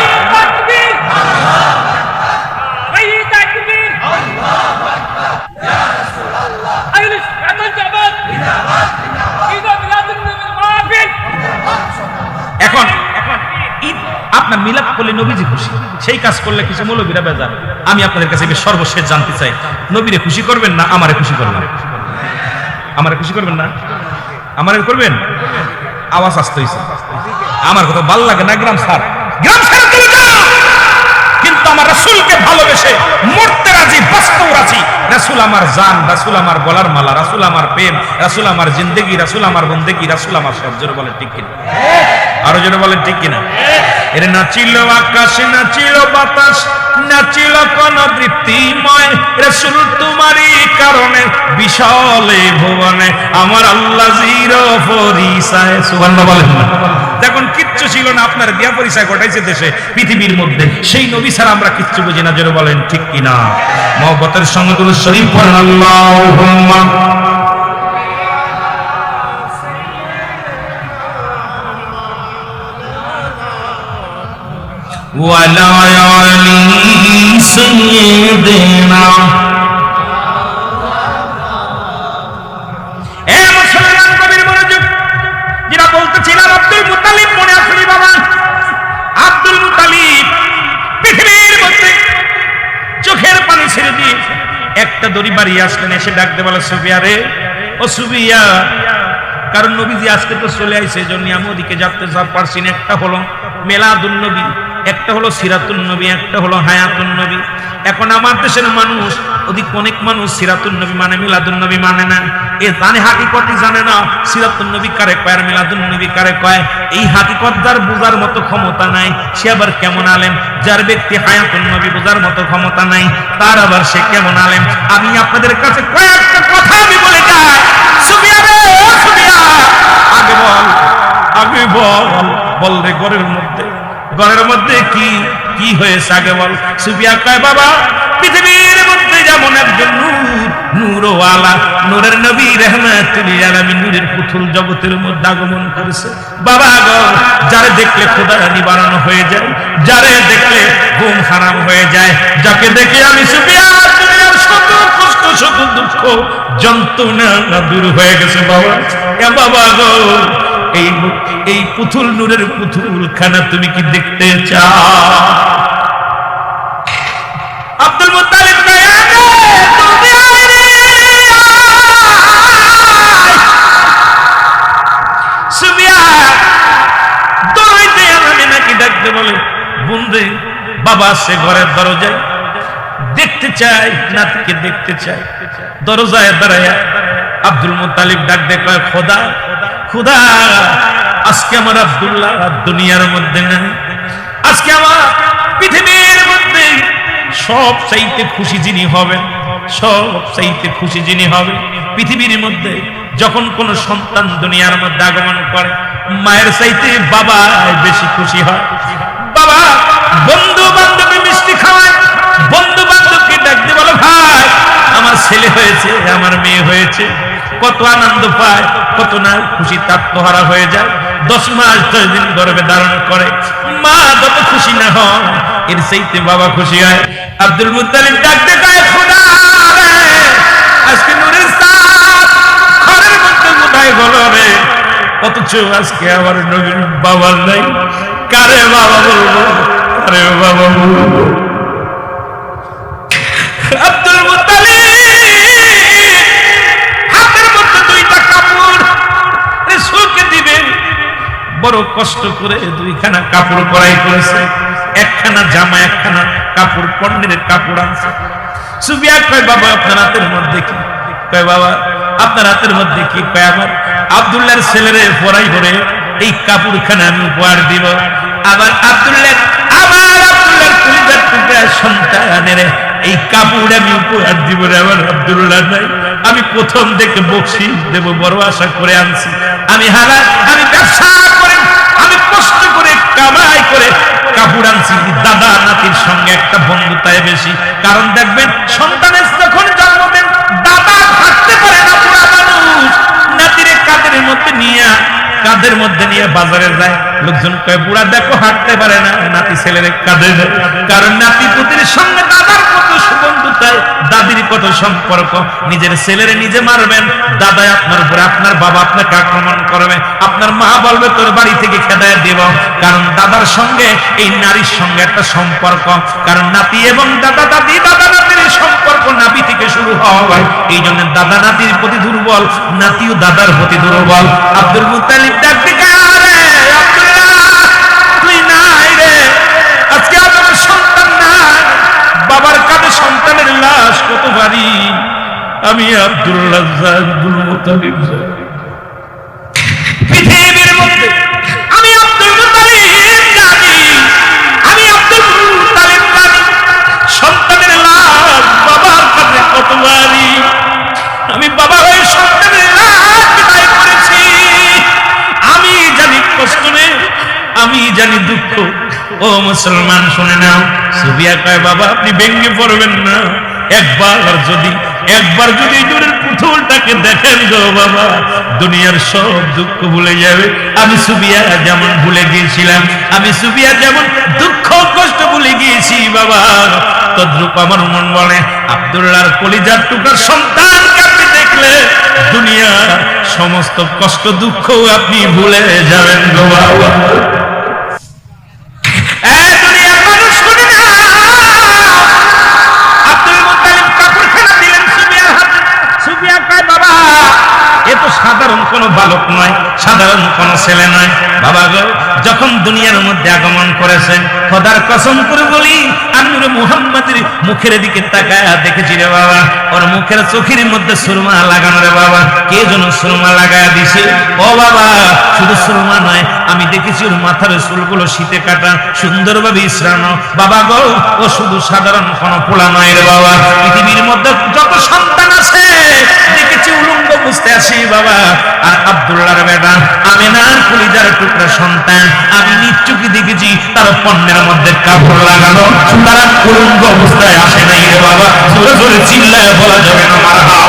[SPEAKER 1] এখন আপনার মিলাদ করলে নবীজি খুশি, সেই কাজ করলে কিছু মৌলবীরা বেজার। আমি আপনাদের কাছে সর্বশেষ জানতে চাই, নবীরে খুশি করবেন না আমারে খুশি করবেন? আমারে খুশি করবেন না আমারে করবেন? আওয়াজ আসতে হইছে। আমার কথা ভাল লাগে না, গ্রাম ছাড়, গ্রাম ছাড় চলে যা। কিন্তু আমার রাসূলকে ভালোবেসে মরতে রাজি, বাঁচতেও রাজি। রাসূল আমার জান, রাসূল আমার গলার মালা, রাসূল আমার প্রেম, রাসূল আমার জিন্দেগি, রাসূল আমার বন্দেগি, রাসূল আমার সব। জোরে বলেন ঠিক কিনা? আরো জোরে বলেন ঠিক কিনা? এর নাচিল আকাশ, নাচিল বাতাস, নাচিল কোন তৃপ্তিময়, রাসূল তোমারই কারণে বিশালে ভুবনে আমার আল্লাহ জিরো পরিচয়। সুবহানাল্লাহ বলেন না? যখন কিচ্ছু ছিল না, আপনার দিয়া পরিচয় ঘটাইছে দেশে পৃথিবীর মধ্যে, সেই নবী ছাড়া আমরা কিচ্ছু বুঝি না। জোরে বলেন ঠিক কিনা? মহব্বতের সঙ্গে দুরূদ শরীফ পড়েন। আল্লাহুম্মা ওয়ালা আলি সাইয়্যিদিনা। এ মুসলমান কবির মনোযোগ, যেটা বলতেছিলাম, আব্দুল মুত্তালিব মনে আসলি বাবা? আব্দুল মুত্তালিব পৃথিবীর মধ্যে চোখের পানি ছেড়ে দিয়ে একটা দড়ি বাড়ি আসলেন, এসে ডাকতে বলে, সুফিয়া রে, ও সুফিয়া। কারণ নবীজি আজকে তো চলে আইছে, এজন্য আমি ওদিকে যেতে পারছি না। একটা হলো মিলাদুন নবী, একটা হলো সিরাতুন নবী, একটা হলো হায়াতুন নবী। এখন আমার দেশের মানুষ, ওদিক অনেক মানুষ সিরাতুন নবী মানে, মিলাদুন নবী মানে না। এ জানে হাকিকতই জানে না সিরাতুন নবী কারে কয় আর মিলাদুন নবী কারে কয়। এই হাকিকত যার বোঝার মতো ক্ষমতা নাই, সে আবার কেমন আলেম? যার ব্যক্তি হায়াতুন নবী বোঝার মতো ক্ষমতা নাই, তার আবার সে কেমন আলেম? আমি আপনাদের কাছে কয়েকটা কথা আমি বলে যাই। সুফিয়া রে, ও সুফিয়া, আগে বল, আগে বল, বল রে, ঘরের মধ্যে কি কি হয়েছে আগে বল। সুফিয়া কয়, বাবা, পৃথিবীর মধ্যে যেমন একজন নূরওয়ালা, নূরের নবী রাহমাতুল লিল আলামিন, নূরের পুতুল জগতের মধ্যে আগমন করেছে। বাবা গো, যারে দেখলে খোদা নিবারণ হয়ে যায়, যারে দেখলে ঘুম হারাম হয়ে যায়, যাকে দেখে আমি সুফিয়া দুনিয়ার শত কষ্ট, শত দুঃখ, যন্ত্রণা দূর হয়ে গেছে। বাবা, এ বাবা গো, এই পুতুল, নূরের পুতুল খানা তুমি কি দেখতে চাও? আব্দুল মুত্তালিব সুফিয়া দৌড়াইতে আমি নাকি ডাকতে বলে, বোন রে, বাবা বাবা সে ঘরের দরজায় দেখতে চাই, নাতিকে দেখতে চাই। দরজায় দাঁড়ায় আব্দুল মুত্তালিব ডাক দিয়ে কয়, খোদা খোদা, আজকে আমার আব্দুল্লাহ দুনিয়ার মধ্যে নাই। আজকে আমার পৃথিবীর মধ্যে সব চাইতে খুশি যিনি হবেন, সব চাইতে খুশি যিনি হবেন পৃথিবীর মধ্যে, যখন কোন সন্তান দুনিয়ার মধ্যে আগমন করে মায়ের চাইতে বাবা বেশি খুশি হয়। বাবা বন্ধু বান্ধবী মিষ্টি খাওয়ায়, বন্ধু বান্ধবকে ডাক দিয়ে বলে, ভাই আমার ছেলে হয়েছে, আমার মেয়ে হয়েছে। কত আনন্দ পায়, কত না খুশি তাত্মহারা হয়ে যায়। 10 মাস 10 দিন গর্ভে ধারণ করে মা যত খুশি না হয় এর চাইতে বাবা খুশি হয়। আব্দুল মুত্তালিব ডাক দিয়ে কয়, খোদা রে, আজকে নূরের চাঁদ ঘরের মধ্যে কোথায় হলো রে, অথচ আজকে আমার নবীর বাবা নাই। কারে বাবা বলবো, কারে বাবা বলবো? আব্দুল মুত্তালিব হাতের মধ্যে 2টা কাপড় রাসূলকে দিবে, বড় কষ্ট করে 2খানা কাপড় ক্রয় করেছে। একখানা জামা, একখানা কাপড়, পণ্যের কাপড় আনছে। সুবিয়া কয়, বাবা আপনার হাতের মধ্যে কি? কয়, বাবা আপনার হাতের মধ্যে কি? কয়, আমার আব্দুল্লাহর ছেলেরে পরাই করে এই কাপড়খানা আমি উপহার দিব। আবার আব্দুল্লাহর কলিজার টুকরা সন্তানের এই কাপড় আমি উপহার দিব রে। আমার আব্দুল্লাহ নাই, আমি প্রথম থেকে বকশিশ দেব বড় আশা করে আনছি। আমি আমি ব্যবসা করে, আমি কষ্ট করে কামাই করে কাপড় আনছি। দাদা নাতির সঙ্গে একটা বন্ধুতায় বেশি, কারণ দেখবেন সন্তানের যখন জন্ম দেন দাদা হাঁটতে পারে না, পুরা মানুষ নাতিরে কাঁধের মধ্যে নিয়ে বাজারে যায়। লোকজন কয়, বুড়া দেখো হাঁটতে পারে না, নাতি ছেলের কাঁধে যায়। কারণ নাতি পুতির সঙ্গে দাদার কত সুবন্ধুতায়, দাদির কত সম্পর্ক। নিজের ছেলেরে নিজে মারবেন, দাদা আপনার উপরে, আপনার বাবা আপনাকে আক্রমণ করবে, আপনার মা বলবে তোর বাড়ি থেকে খেদায় দেব। কারণ দাদার সঙ্গে এই নারীর সঙ্গে একটা সম্পর্ক। কারণ নাতি এবং দাদা দাদি, দাদা নাতির সম্পর্ক নাতি থেকে শুরু হয়। এই জন্য দাদা নাতির প্রতি দুর্বল, নাতিও দাদার প্রতি দুর্বল। আব্দুল মুত্তালিব ডাক দিকে, আরে আব্দুল্লাহ তুই নাই রে, আজকে আমার সন্তান নাই। বাবার কাঁধে সন্তানের লাশ কত ভারী। আমি আব্দুল্লাহ আব্দুল মুত্তালিব পৃথিবীর মধ্যে, আমি আব্দুল মুত্তালিব জানি, আমি আব্দুল মুত্তালিব জানি সন্তানের লাশ বাবার কাঁধে কত ভারী। আমি বাবা হয়ে সন্তানের লাশ বিদায় করেছি। আমি জানি কষ্ট নেই, আমি জানি দুঃখ। ও মুসলমান শুনে নাও। সুবিয়া কয়, বাবা আপনি ভেঙে পড়বেন না। একবার যদি জোরের পুতুলটাকে দেখেন গো বাবা, দুনিয়ার সব দুঃখ ভুলে যাবে। আমি সুবিয়া যেমন ভুলে গিয়েছিলাম, আমি সুবিয়া যেমন দুঃখ কষ্ট ভুলে গিয়েছি বাবা, তদ্রূপ আমার মন বলে আব্দুল্লাহর কলিজার টুকরার সন্তানকে আপনি দেখলে দুনিয়ার সমস্ত কষ্ট দুঃখ আপনি ভুলে যাবেন গো বাবা। সাধারণ কোন বালক নয়, সাধারণ কোন ছেলে নয় বাবা গো। যখন দুনিয়ার মধ্যে আগমন করেছেন, খোদার কসম করে বলি, আমি মুহাম্মাদের মুখের দিকে তাকায় দেখেছি রে বাবা, ওর মুখের চোখের মধ্যে সুরমা লাগানো রে বাবা। কে যেন সুরমা লাগায় দিছে ও বাবা। শুধু সুরমা নয়, আমি দেখেছি ওর মাথার চুলগুলো শীতে কাটা, সুন্দরভাবে ইসরানো বাবা গো। ও শুধু সাধারণ কোন পোলা নয় রে বাবা। পৃথিবীর মধ্যে যত সন্তান আছে দেখেছি উলঙ্গ বুঝতে আসি বাবা। আর আব্দুল্লাহর বেটা আমিনার কলিজার টুকরা সন্তান আমি নিশ্চয়ই দেখেছি তার পণ্যের মধ্যে কাপড় লাগানো, তারা উলঙ্গ অবস্থায় আসে নাই রে বাবা। জোরে জোরে চিল্লায় বলা যাবে না মারহাবা।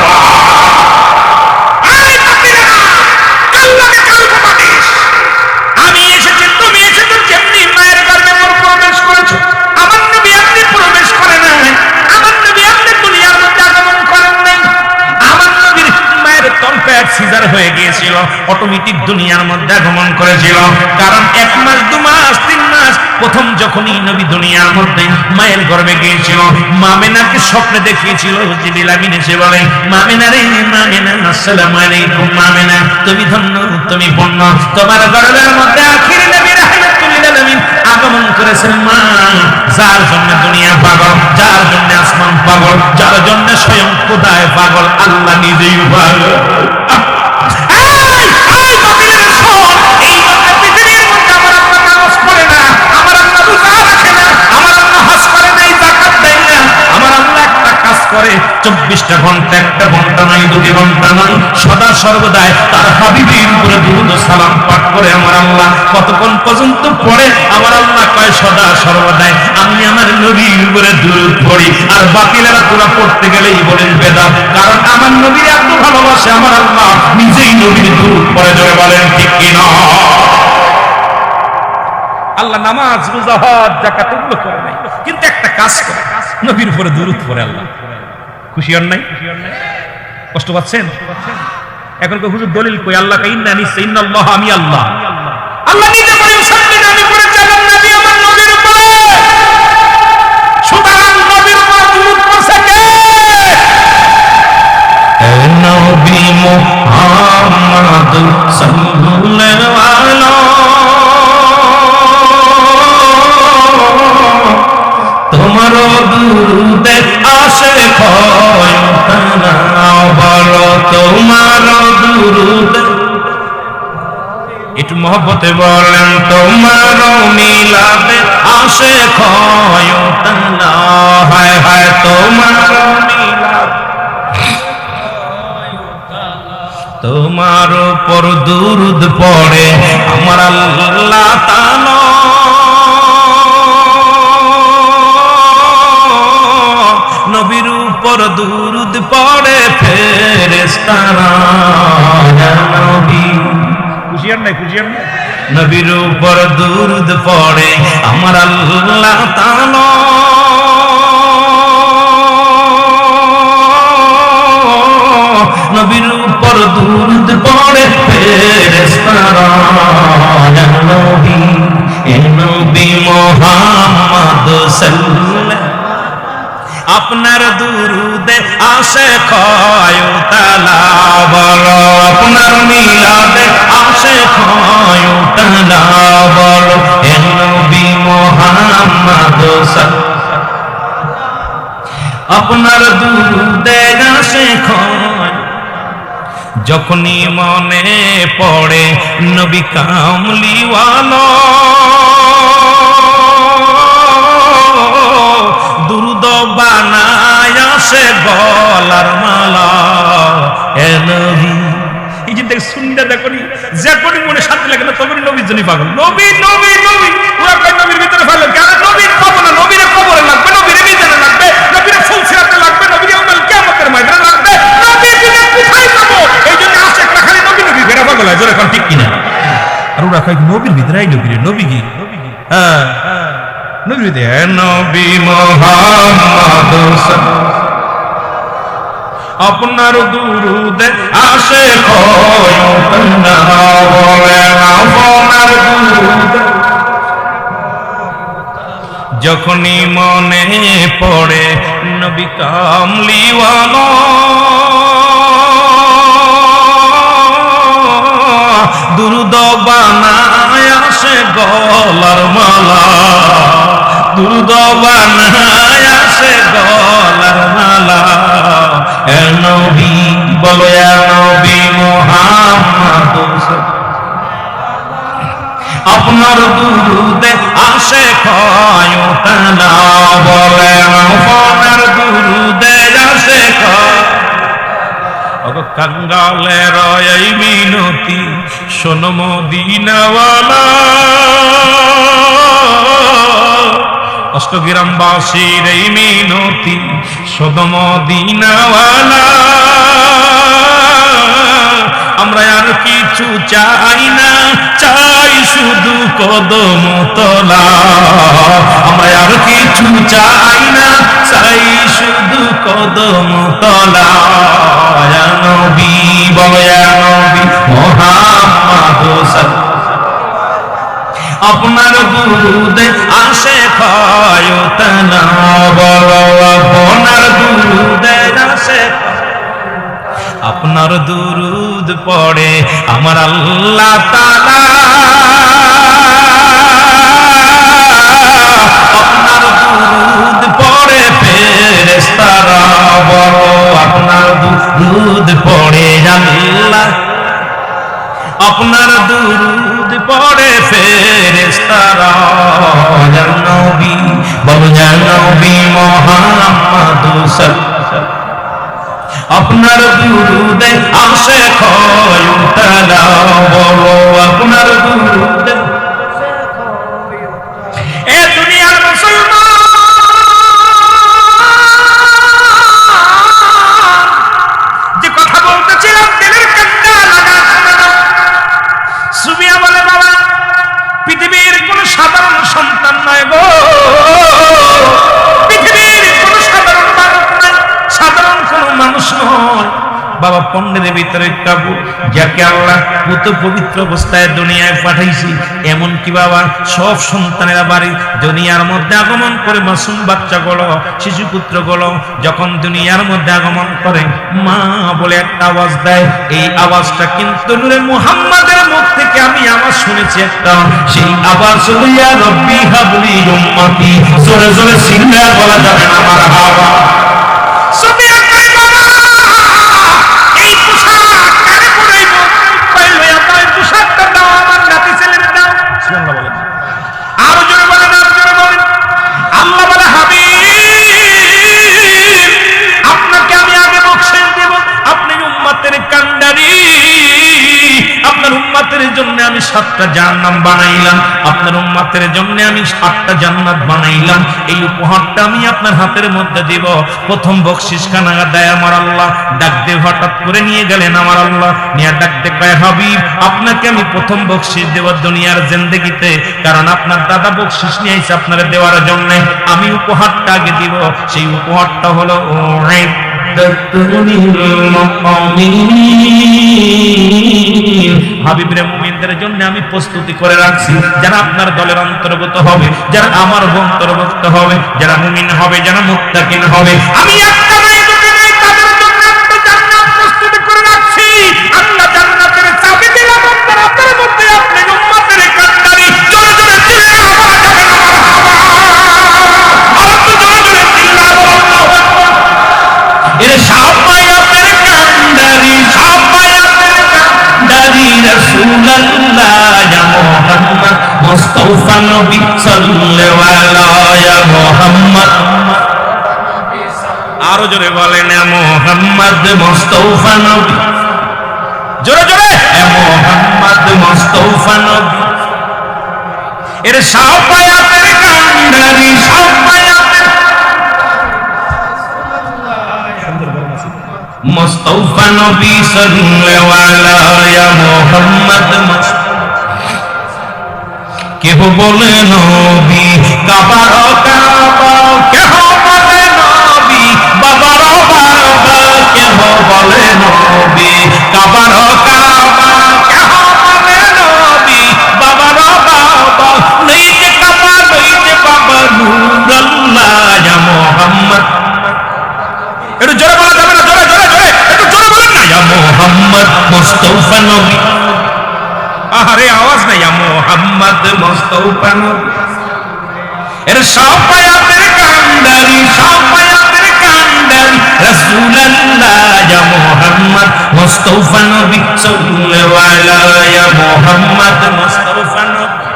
[SPEAKER 1] আমি এসেছি, তুমি এসেছো, যেমনি মায়ের গর্ভে প্রবেশ করেছো, আমার নবী আপনি প্রবেশ করে নাই। আমার নবী আপনি দুনিয়ার মধ্যে আগমন করেন নাই। আমার নবীর মায়ের তলপেট সিজার হয়ে গিয়েছিল, অটোমেটিক দুনিয়ার মধ্যে আগমন করেছিল। কারণ 1 মাস 2 মাস 3 মাস প্রথম যখনই নবী দুনিয়ার মধ্যে মায়ের গর্ভে গিয়েছিল, মামেনাকে স্বপ্নে দেখিয়েছিল। জিবরিল আমিন এসে বলে, মামেনা রে মামেনা, আসসালামু আলাইকুম মামেনা, তুমি ধন্য, তুমি পূর্ণ, তোমার গর্ভের মধ্যে আখির নবী রাহমাতুল লিল আলামিন আগমন করেছেন মা, যার জন্য দুনিয়া পাগল, যার জন্য আসমান পাগল, যার জন্য স্বয়ং খোদায় পাগল, আল্লাহ নিজেই পাগল। করে 24টা ঘন্টা, একটা ঘন্টা নয়, 2 ঘন্টা নয়, সদা সর্বদাই তার হাবিবের উপরে দুরূদ ও সালাম পাঠ করে আমার আল্লাহ কতক্ষণ পর্যন্ত পড়ে? আমার আল্লাহ কয় সদা সর্বদাই আমি আমার নবীর উপরে দুরূদ পড়ি। আর বাতিলেরা তোরা পড়তে গেলেই বলেন বেদাত, কারণ আমার নবীর এত ভালোবাসে আমার আল্লাহ নিজেই নবীর দুরূদ পড়ে। জোরে বলেন ঠিক কি না? আল্লাহ নামাজ, রোজা, হজ, যাকাত এগুলো করে নাই, কিন্তু একটা কাজ করে, নবীর উপরে দুরূদ পড়ে। আল্লাহ খুশি হন নাই? কষ্ট পাচ্ছেন? এখন কই হুজুর দলিল কই? আল্লাহ কই ইন্নানি ইন্নাল্লাহ, আমি আল্লাহ। আল্লাহ নিজে বলেন সাল্লাল্লাহু আমি পড়েছি আমার নবী, আমার নবীর উপরে। সুতরাং নবীর উপরে দুরূদ পড়ছে কে? এ নবী মুহাম্মদ সাল্লাল্লাহু আলাইহি তোমার দুরুদে আসে খয়তানা, বলো তোমার দুরুদে, একটু মহব্বতে বলেন, তোমার মিলাদে আসে খয়তানা, হায় হায় তোমার মিলাদ, তোমার উপর দুরুদ পড়ে আমার আল্লাহ তাআলা, নবীর উপর দুরুদ পড়ে ফেরেশতারা। নবী খুশি হন নাই? খুশি হন নাই? নবীর উপর দুরুদ পড়ে আমার আল্লাহ তাআলা, নবীর উপর দুরুদ পড়ে ফেরেশতারা। নবী এ নবী মুহাম্মদ সাল্লাল্লাহু আপনার দুরুদে আসে খয়তালা, বলো আপনার মিলাদে আসে খয়তালা, বলো হে নবী মুহাম্মদ আপনার দুরুদে আসে খয়। যখনই মনে পড়ে নবী কামলিওয়ালা, দুরুদ বানায় আসে গলার মালা। এ নবী, এই যে দেখ শুনতে দেখনি, যখনই মনে শান্তি লাগে না তখনই নবীর জন্য পাগল। নবী নবী নবী, ওরা কয় নবীর ভিতরে ফেলে কেন? নবীর কবর না, নবীর কবরে লাগবে, নবীর মিজানে লাগবে, নবীর ফুলসিরাতে লাগবে, নবীর ইয়াউমুল কিয়ামতের ময়দানে লাগবে, নবীর দিনে কোথায় যাবো? এই জন্য আশিকরা খালি নবী নবী ফেরা পাগল হয়। জোরে এখন ঠিক কিনা? আর ওরা কয় নবীর ভিতরে আই নবী, নবী কি? হ্যাঁ নবী দে নবী মুহাম্মদ আপনার দুরুদে আসে খয়তানা, বলে আপনার দুরুদে। যখনই মনে পড়ে নবী কামলিওয়ালা, দুরুদ বানায় আসে গলার মালা, দুরুদ বানায় আসে গলার মালা। এ নবী বলো এ নবী মুহাম্মদ আপনার দুরুদে আসে খয়তানা, বলে আপনার দুরুদে আসে কাঙ্গালের এই মিনতি শোনো মদিনাওয়ালা, অষ্টগ্রামবাসীর এই মিনতি শোনো মদিনাওয়ালা। আমরা আর কিছু চাই না, চাই শুধু কদম তলা। আমরা আর কিছু চাই না, চাই শুধু কদম তলা। ইয়া নবী বলো ইয়া নবী মুহাম্মদ আপনার দুরুদে আসে খয়তানা, বলো আপনার দুরুদে আসে। আপনার দুরুদ পড়ে আমার আল্লাহ তাআলা, দুরুদ পড়ে আল্লাহ, আপনার দুরুদ পড়ে ফেরেশতারা। ইয়া নবী বলো ইয়া নবী মুহাম্মদ সাল্লাল্লাহু, আপনার দুরুদে আসে খয়ুতালা, বলো আপনার দুরুদে। এ দুনিয়ার মুসলমান, যে কথা বলতেছিলাম দিলের কান্না লাগা শুনে নাও। সুবিয়া বলে বাবা, পৃথিবীর কোন সাধারণ সন্তান নয় গো, পৃথিবীর কোন সাধারণ মানুষ নয়, সাধারণ কোন মানুষ নয় বাবা। পণ্যের ভিতরে কাবু, যাকে আল্লাহ পুত পবিত্র অবস্থায় দুনিয়ায় পাঠাইছি, এমন কি বাবা সব সন্তানেরা বাড়ি দুনিয়ার মধ্যে আগমন করে, মাসুম বাচ্চাগুলো, শিশুপুত্রগুলো যখন দুনিয়ার মধ্যে আগমন করে, মা বলে একটা আওয়াজ দেয়। এই আওয়াজটা কিন্তু নূরে মুহাম্মাদের মুখ থেকে আমি আওয়াজ শুনেছি একটা, সেই আওয়াজ হলো ইয়া রব্বি হাবলি উম্মতি। জোরে জোরে সিল্লা বলা যাবে না আমার হাওয়া। সুবিয়া কই বাবা, এই পোশাক কারে পরাইবো? কইলো আমার পোশাকটা দাও, আমার নাতি ছেলের দাও। সুবহানাল্লাহ বলেন, আর জোরে বলেন, আর জোরে বলেন। আল্লাহ বলে হাবিব, আপনাকে আমি আগে বকশিশ দেব, আপনি উম্মতের কান্ডারি, আপনার উম্মতের জন্য আমি 7টা জাহান্নাম বানাইলাম, আপনার উম্মতের জন্য আমি 7টা জান্নাত বানাইলাম। এই উপহারটা আমি আপনার হাতের মধ্যে দিব। প্রথম বকশিশ খানা দেয় আমার আল্লাহ, ডাক দিয়ে হঠাৎ করে নিয়ে গেলেন আমার আল্লাহ, নিয়ে ডাক দিয়ে কয় হাবিব, আপনাকে আমি প্রথম বকশিশ দেব দুনিয়ার জিন্দেগিতে, কারণ আপনার দাদা বকশিশ নিয়ে আইছে আপনার দেওয়ার জন্য, আমি উপহারটা আগে দিব। সেই উপহারটা হলো হাবিবরে মুমিনদের জন্য আমি প্রস্তুতি করে রাখছি, যারা আপনার দলের অন্তর্গত হবে, যারা আমার অন্তর্ভুক্ত হবে, যারা মুমিন হবে, যারা মুত্তাকিন হবে, আমি একটা নয় দুটো নয়, তাদের জন্য একটা জান্নাত প্রস্তুতি করে রাখছি। আল্লাহ জান্নাতের চাবি দিলাম আপনার হাতের মধ্যে, আপনি উম্মতের কান্ডারি। জোরে জোরে চিল্লা বলা যাবে না আর একটু জোরে জোরে চিল্লা বলা। এর সাফায়াতের কান্ডারি, সাফায়াতের কান্ডারি রাসূলুল্লাহ ইয়া মুহাম্মদ মুস্তাফা নবী সাল্লাল্লাহু আলাইহি ইয়া মুহাম্মদ। আরো জোরে বলেন ইয়া মুহাম্মদ মুস্তাফা নবী, জোরে জোরে ইয়া মুহাম্মদ মুস্তাফা নবী। এর সাফায়াতের কান্ডারি, সাফায়াতের মুস্তাফা নবী সাল্লাল্লাহু আলাইহি ইয়া মুহাম্মদ মুস্তাফা। কেহ বলে নবী কাবার কাবা, কেহ বলে নবী বাবার বাবা, কেহ বলে নবী কাবার কাবা, কেহ বলে নবী বাবার বাবা। নেই যে কাবা, নেই যে বাবা, নূরুল্লাহ ইয়া মুহাম্মদ। একটু জোরে বলা যাবে না? জোরে জোরে জোরে একটু জোরে বলেন না, ইয়া মুহাম্মদ মুস্তাফা নবী। আরে আওয়াজ নাই, ইয়া মুহাম্মদ মুস্তাফা নবী। এর সাফায়াতের কান্ডারি, সাফায়াতের কান্ডারি রাসূলুল্লাহ ইয়া মুহাম্মদ মুস্তাফা নবী সাল্লাল্লাহু আলাইহি ইয়া মুহাম্মদ মুস্তাফা নবী।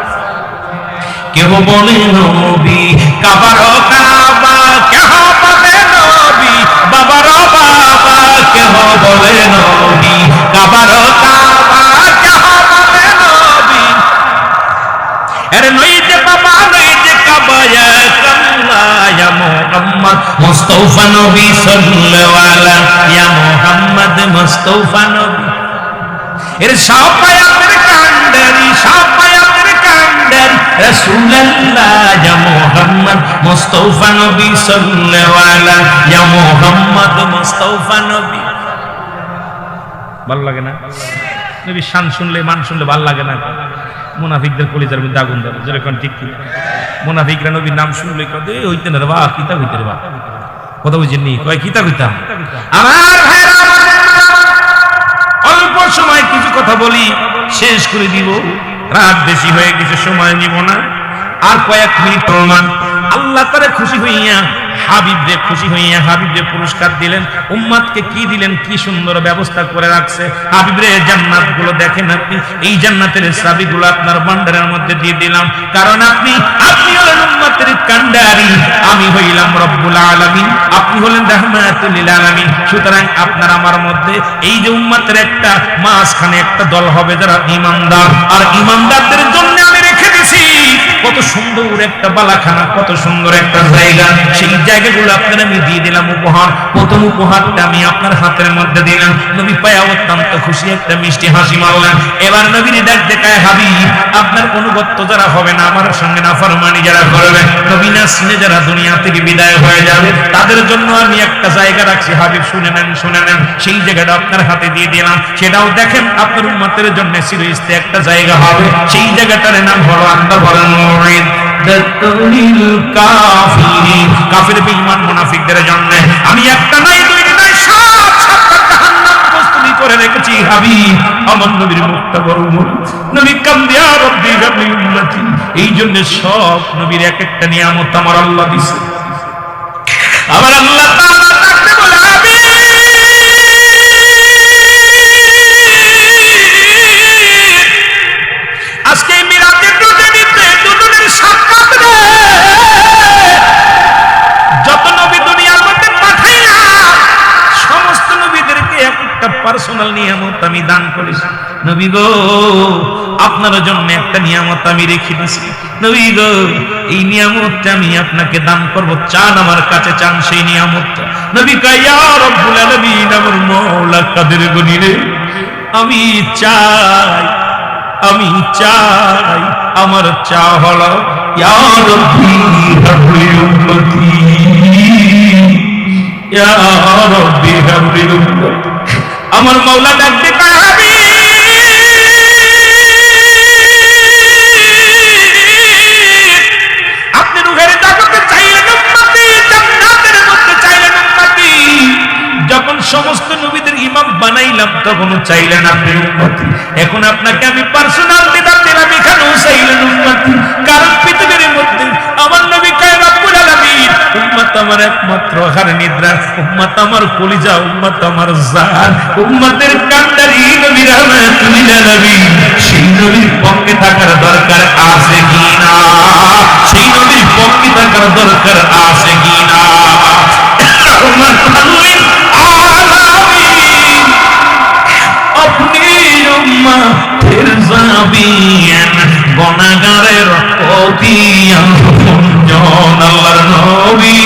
[SPEAKER 1] কেহ বলে নবী কাবার কাবা, কেহ বলে নবী বাবার বাবা, কেহ বলে নবী কাবার কাবা, কেহ বলে নবী। এর নই যে বাবা, নই যে কাবা, ইয়া আল্লাহ ইয়া মুহাম্মদ মুস্তাফা নবী সাল্লাল্লাহু আলাইহি ইয়া মুহাম্মদ মুস্তাফা নবী। এর সাফায়াতের কান্ডারি, সাফায়াতের কান্ডারি রাসূলুল্লাহ ইয়া মুহাম্মদ মুস্তাফা নবী সাল্লাল্লাহু আলাইহি ইয়া মুহাম্মদ মুস্তাফা নবী। ভালো লাগে না? নবী শান শুনলে, মান শুনলে ভালো লাগে না? মুনাফিকদের কলিজার মধ্যে আগুন ধরে, যেরকম ঠিক ঠিক। মুনাফিকরা নবীর নাম শুনলে কবে হইতে না রে বা, কিতা হইতে রে বা, কথা বুঝেননি? কয় কিতা কইতাম। আমার ভাইরা, অল্প সময় কিছু কথা বলি, শেষ করে দিব। রাত বেশি হয়ে গেছে, সময় নিব না, আর কয়েক মিনিট প্রমাণ। আল্লাহ তারে খুশি হইয়া হাবিবরে খুশি হইয়া হাবিবরে পুরস্কার দিলেন। উম্মতকে কি দিলেন? কি সুন্দর ব্যবস্থা করে রাখছে। হাবিবরে জান্নাতগুলো দেখেন আপনি, এই জান্নাতের চাবিগুলো আপনার ভান্ডারের মধ্যে দিয়ে দিলাম, কারণ আপনি হলেন উম্মতের কান্ডারি, আমি হইলাম রব্বুল আলামিন, আপনি হলেন রাহমাতুল লিল আলামিন। সুতরাং আপনার আমার মধ্যে এই যে উম্মতের একটা মাঝখানে একটা দল হবে যারা ঈমানদার, আর ঈমানদারদের জন্য আমি রেখে দিছি কত সুন্দর একটা বালাখানা, কত সুন্দর একটা জায়গা। সেই জায়গাগুলো আপনার আমি দিয়ে দিলাম উপহার। প্রথম উপহারটা আমি আপনার হাতের মধ্যে দিলাম। নবী পায়া অত্যন্ত খুশি, একটা মিষ্টি হাসি মারলেন। এবার নবীর ডাক দেখায়, হাবিব আপনার অনুগত্য যারা হবে না, আমার সঙ্গে নাফরমানি যারা করবে, নবী না শুনে যারা দুনিয়া থেকে বিদায় হয়ে যাবে, তাদের জন্য আমি একটা জায়গা রাখছি। হাবিব শুনে নেন, শুনে নেন, সেই জায়গাটা আপনার হাতে দিয়ে দিলাম। সেটাও দেখেন আপনার উম্মতের জন্য চিরস্থায়ী একটা জায়গা হবে। সেই জায়গাটার নাম হলো আল্লাহ বলেন কাফির বেঈমান মুনাফিকদের জন্য আমি একটা নাই, দুইটা নাই, সাতটা জাহান্নাম প্রস্তুতি করে রেখেছি। হাবিব আমার নবীর মুখটা বড় বড়, নবী কান্দিয়া রব্বি হাবলি উম্মতি। এই জন্য সব নবীর এক একটা নিয়ামত আমার আল্লাহ দিয়েছে। আবার আল্লাহ তাআলা তাকে বলে, হাবিব আজকে মিরাজের রজনীতে দুজনের সাক্ষাৎ রে, যত নবী দুনিয়ার মধ্যে পাঠাইলাম সমস্ত নবীদেরকে একটা পার্সোনাল নিয়ামত আমি দান করেছি। নবী গো আপনার জন্য একটা নিয়ামত আমি রেখে দিয়েছি। নবী গো এই নিয়ামতটা আমি আপনাকে দান করব, চান আমার কাছে, চান সেই নিয়ামতটা। নবী কয়, ইয়া রব্বুল আলামিন, আমার মওলা কাদের গনি রে, আমি চাই, আমি চাই, আমার চা হলো ইয়া রব্বি হাবলি উম্মতি, ইয়া রব্বি হাবলি উম্মতি। আমার মাওলা ডাকতে কয়, হাবিব আপনি রূহের জগতে চাইলেন উম্মতি, জান্নাতের মধ্যে চাইলেন উম্মতি, যখন সমস্ত নবীদের ইমাম বানাইলাম তখনও চাইলেন আপনি উম্মতি, এখন আপনাকে আমি পার্সোনাল দিদার দিলাম, এখানেও চাইলেন উম্মতি। কারণ পৃথিবীর মধ্যে আমার নবী কয় রব্বুল আলামিন, উম্মত আমার একমাত্র আহার নিদ্রা, উম্মত আমার কলিজা, উম্মত আমার জান, উম্মতের কান্ডারি নবী রাহমাতুল লিল আলামিন। সেই নবীর পক্ষে থাকার দরকার আছে কিনা? সেই নবীর পক্ষে থাকার দরকার আছে কিনা? আপনি উম্মতের জাবিয়ান, গুনাহগারের অতি আপনজন, আল্লাহর নবী,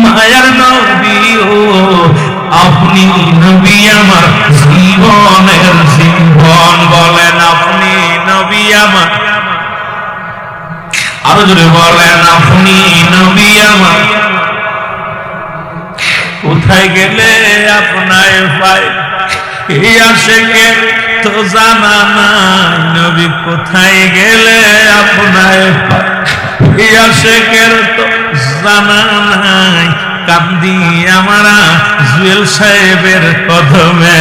[SPEAKER 1] মায়ার নবী, ও আপনি নবী আমার জীবনের জীবন। বলেন আপনি নবী আমার, আরো জোরে বলেন আপনি নবী আমার। কোথায় গেলে আপনায় পাই, এই আশেকের তো জানা নাই, নবী কোথায় গেলে আপনায় পাই, এই আশেকের তো জানা নাই। কান্দি আমরা জুয়েল সাহেবের কদমে,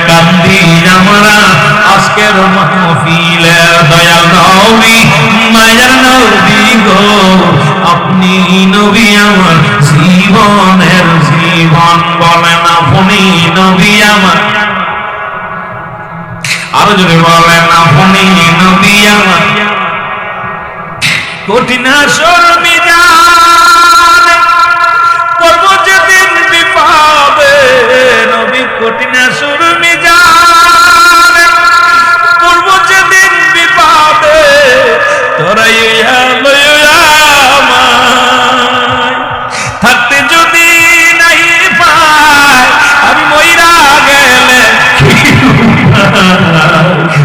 [SPEAKER 1] কান্দি আমরা আজকের মাহফিলের দয়াল নবী, মায়ার নবী গো, আপনি নবী আমার জীবনের জীবন। বলেন আপনি নবী আমার, আরো জোরে বলেন আপনি নবী আমার। কঠিন হাসর মিজান করব যেদিন বিপাবে, নবী কঠিন হাসর মিজান করব যেদিন বিপাবে, তোরাই থাকতে যদি নাই পাই, আমি মইরা গেলে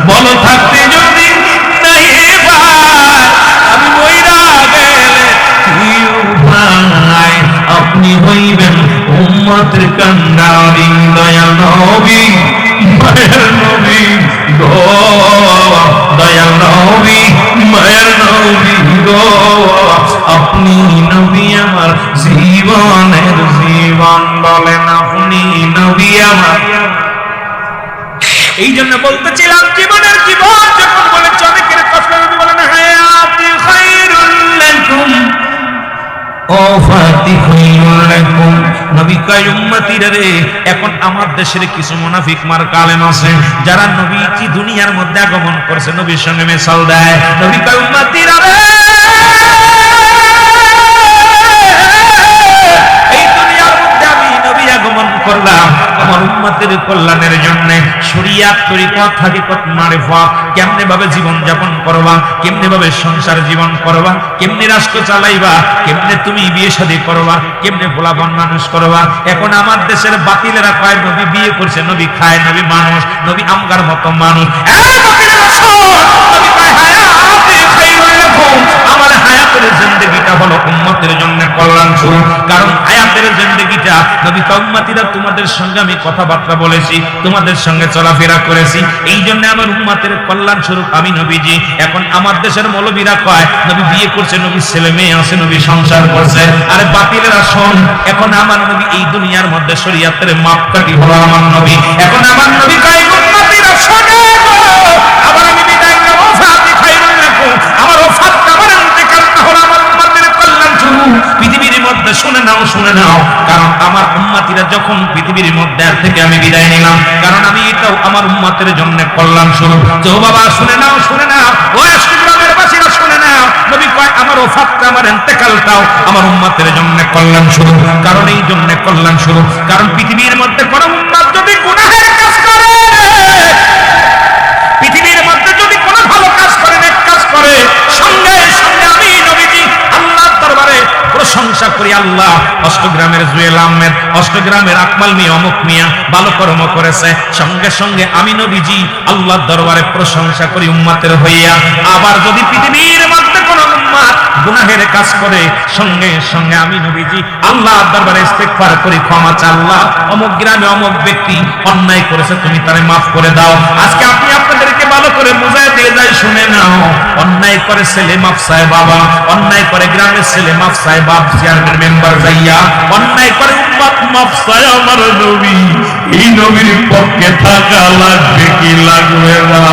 [SPEAKER 1] বলো, থাকতে যদি নাই পাই, আমি মইরা গেলে কি উপায়? আপনি হইবেন উম্মতের কান্ডারি, দয়াল নবী, মায়ের নবী গো, দয়াল নবী, মায়ের নবী গো, আপনি নবী আমার জীবনের জীবন। বলেন আপনি নবী আমার। এই জন্য বলতেছিলাম জীবনের জীবন যখন বলেছে, অনেকের কথা বলেন হায়াতি খায়রুল লাকুম, ও উম্মতি খায়রুল লাকুম। নবী কয় উম্মতিরা রে, এখন আমার দেশের কিছু মুনাফিক মার্কা আলেম আছে যারা নবীজি দুনিয়ার মধ্যে আগমন করেছে নবীর সঙ্গে মেশাল দেয়। নবী কয় উম্মতিরা রে, এই দুনিয়ার মধ্যে আমি নবী আগমন করলাম আমার উম্মতের কল্যাণের জন্য। শরীয়ত তরিকত হাকিকত মারিফত কেমনে ভাবে জীবন যাপন করবা, কেমনে ভাবে সংসার জীবন করবা, কেমনে রাষ্ট্র চালাইবা, কেমনে তুমি বিয়ে শাদী করবা, কেমনে পোলাপন মানুষ করবা। এখন আমার দেশের বাতিলেরা কয় নবী বিয়ে করছে, নবী খায়, নবী মানুষ, নবী আমগার মতো মানুষ। এই বাতিলেরা শোন, নবী কয় হায়াতে খায়রুল লাকুম, আমার হায়াতের জিন্দেগিটা হলো উম্মতের জন্য কল্যাণ স্বরূপ। কারণ হায়াতের জিন্দেগিটা নবী কয় উম্মতিরা তোমাদের সঙ্গে আমি কথাবার্তা বলেছি, তোমাদের সঙ্গে চলাফেরা করেছি, এই জন্য আমার উম্মতের কল্যাণ স্বরূপ আমি নবীজি। এখন আমার দেশের মৌলবীরা কয় নবী বিয়ে করছে, নবীর ছেলে মেয়ে আছে, নবী সংসার করছে। আরে বাতিলেরা শোন, এখন আমার নবী এই দুনিয়ার মধ্যে শরীয়তের মাপকাঠি হলো আমার নবী। এখন আমার নবী কয় উম্মতিরা শোনো, আবার আমি বিদায় নেব, ওফাতি খায়রুল লাকুম, আমার ওফাতটা আমার ইন্তেকালটা হলো আমার উম্মতের কল্যাণ স্বরূপ। পৃথিবীর মধ্যে শুনে নাও, শুনে নাও, কারণ আমার উম্মতিরা যখন পৃথিবীর মধ্যে থেকে আমি বিদায় নিলাম, কারণ আমি এটাও আমার উম্মতের জন্য কল্যাণ স্বরূপ। তো বাবা শুনে নাও, শুনে নাও, ও গ্রামের বাসীরা শুনে নাও, নবী কয় আমার ওফাতটা আমার ইন্তেকালটাও আমার উম্মতের জন্য কল্যাণ স্বরূপ। কারণ এই জন্য কল্যাণ স্বরূপ, কারণ পৃথিবীর মধ্যে কোন উম্মত যদি গুনাহের কাজ করে, পৃথিবীর মধ্যে যদি কোনো ভালো কাজ করে, নেক কাজ করে, সঙ্গে সঙ্গে আমি নবীজি আল্লাহর দরবারে প্রশংসা করি। আল্লাহ অষ্টগ্রামের জুয়েল আহমেদ, অষ্টগ্রামের আকমাল মিয়া, অমুক মিয়া ভালো কর্ম করেছে, সঙ্গে সঙ্গে আমি নবীজি আল্লাহর দরবারে প্রশংসা করি উম্মতের হইয়া। আবার যদি পৃথিবীর মধ্যে কোন উম্মত গুনাহের কাজ করে, সঙ্গে সঙ্গে আমি নবীজি আল্লাহর দরবারে ইস্তেগফার করি, ক্ষমা চাই, আল্লাহ অমুক গ্রামে অমুক ব্যক্তি অন্যায় করেছে, তুমি তারে মাফ করে দাও। আজকে আপনি আপনাদেরকে ভালো করে বুঝাই দিয়ে যাই, শুনে নাও, অন্যায় করে ছেলে মাফ চায় বাবা, অন্যায় করে গ্রামের ছেলে মাফ চায় বাপ, চেয়ারম্যান মেম্বার যাইয়া, অন্যায় করে উম্মত মাফ চায় আমার নবী। এই নবীর পক্ষে থাকা লাগবে কি লাগবে না?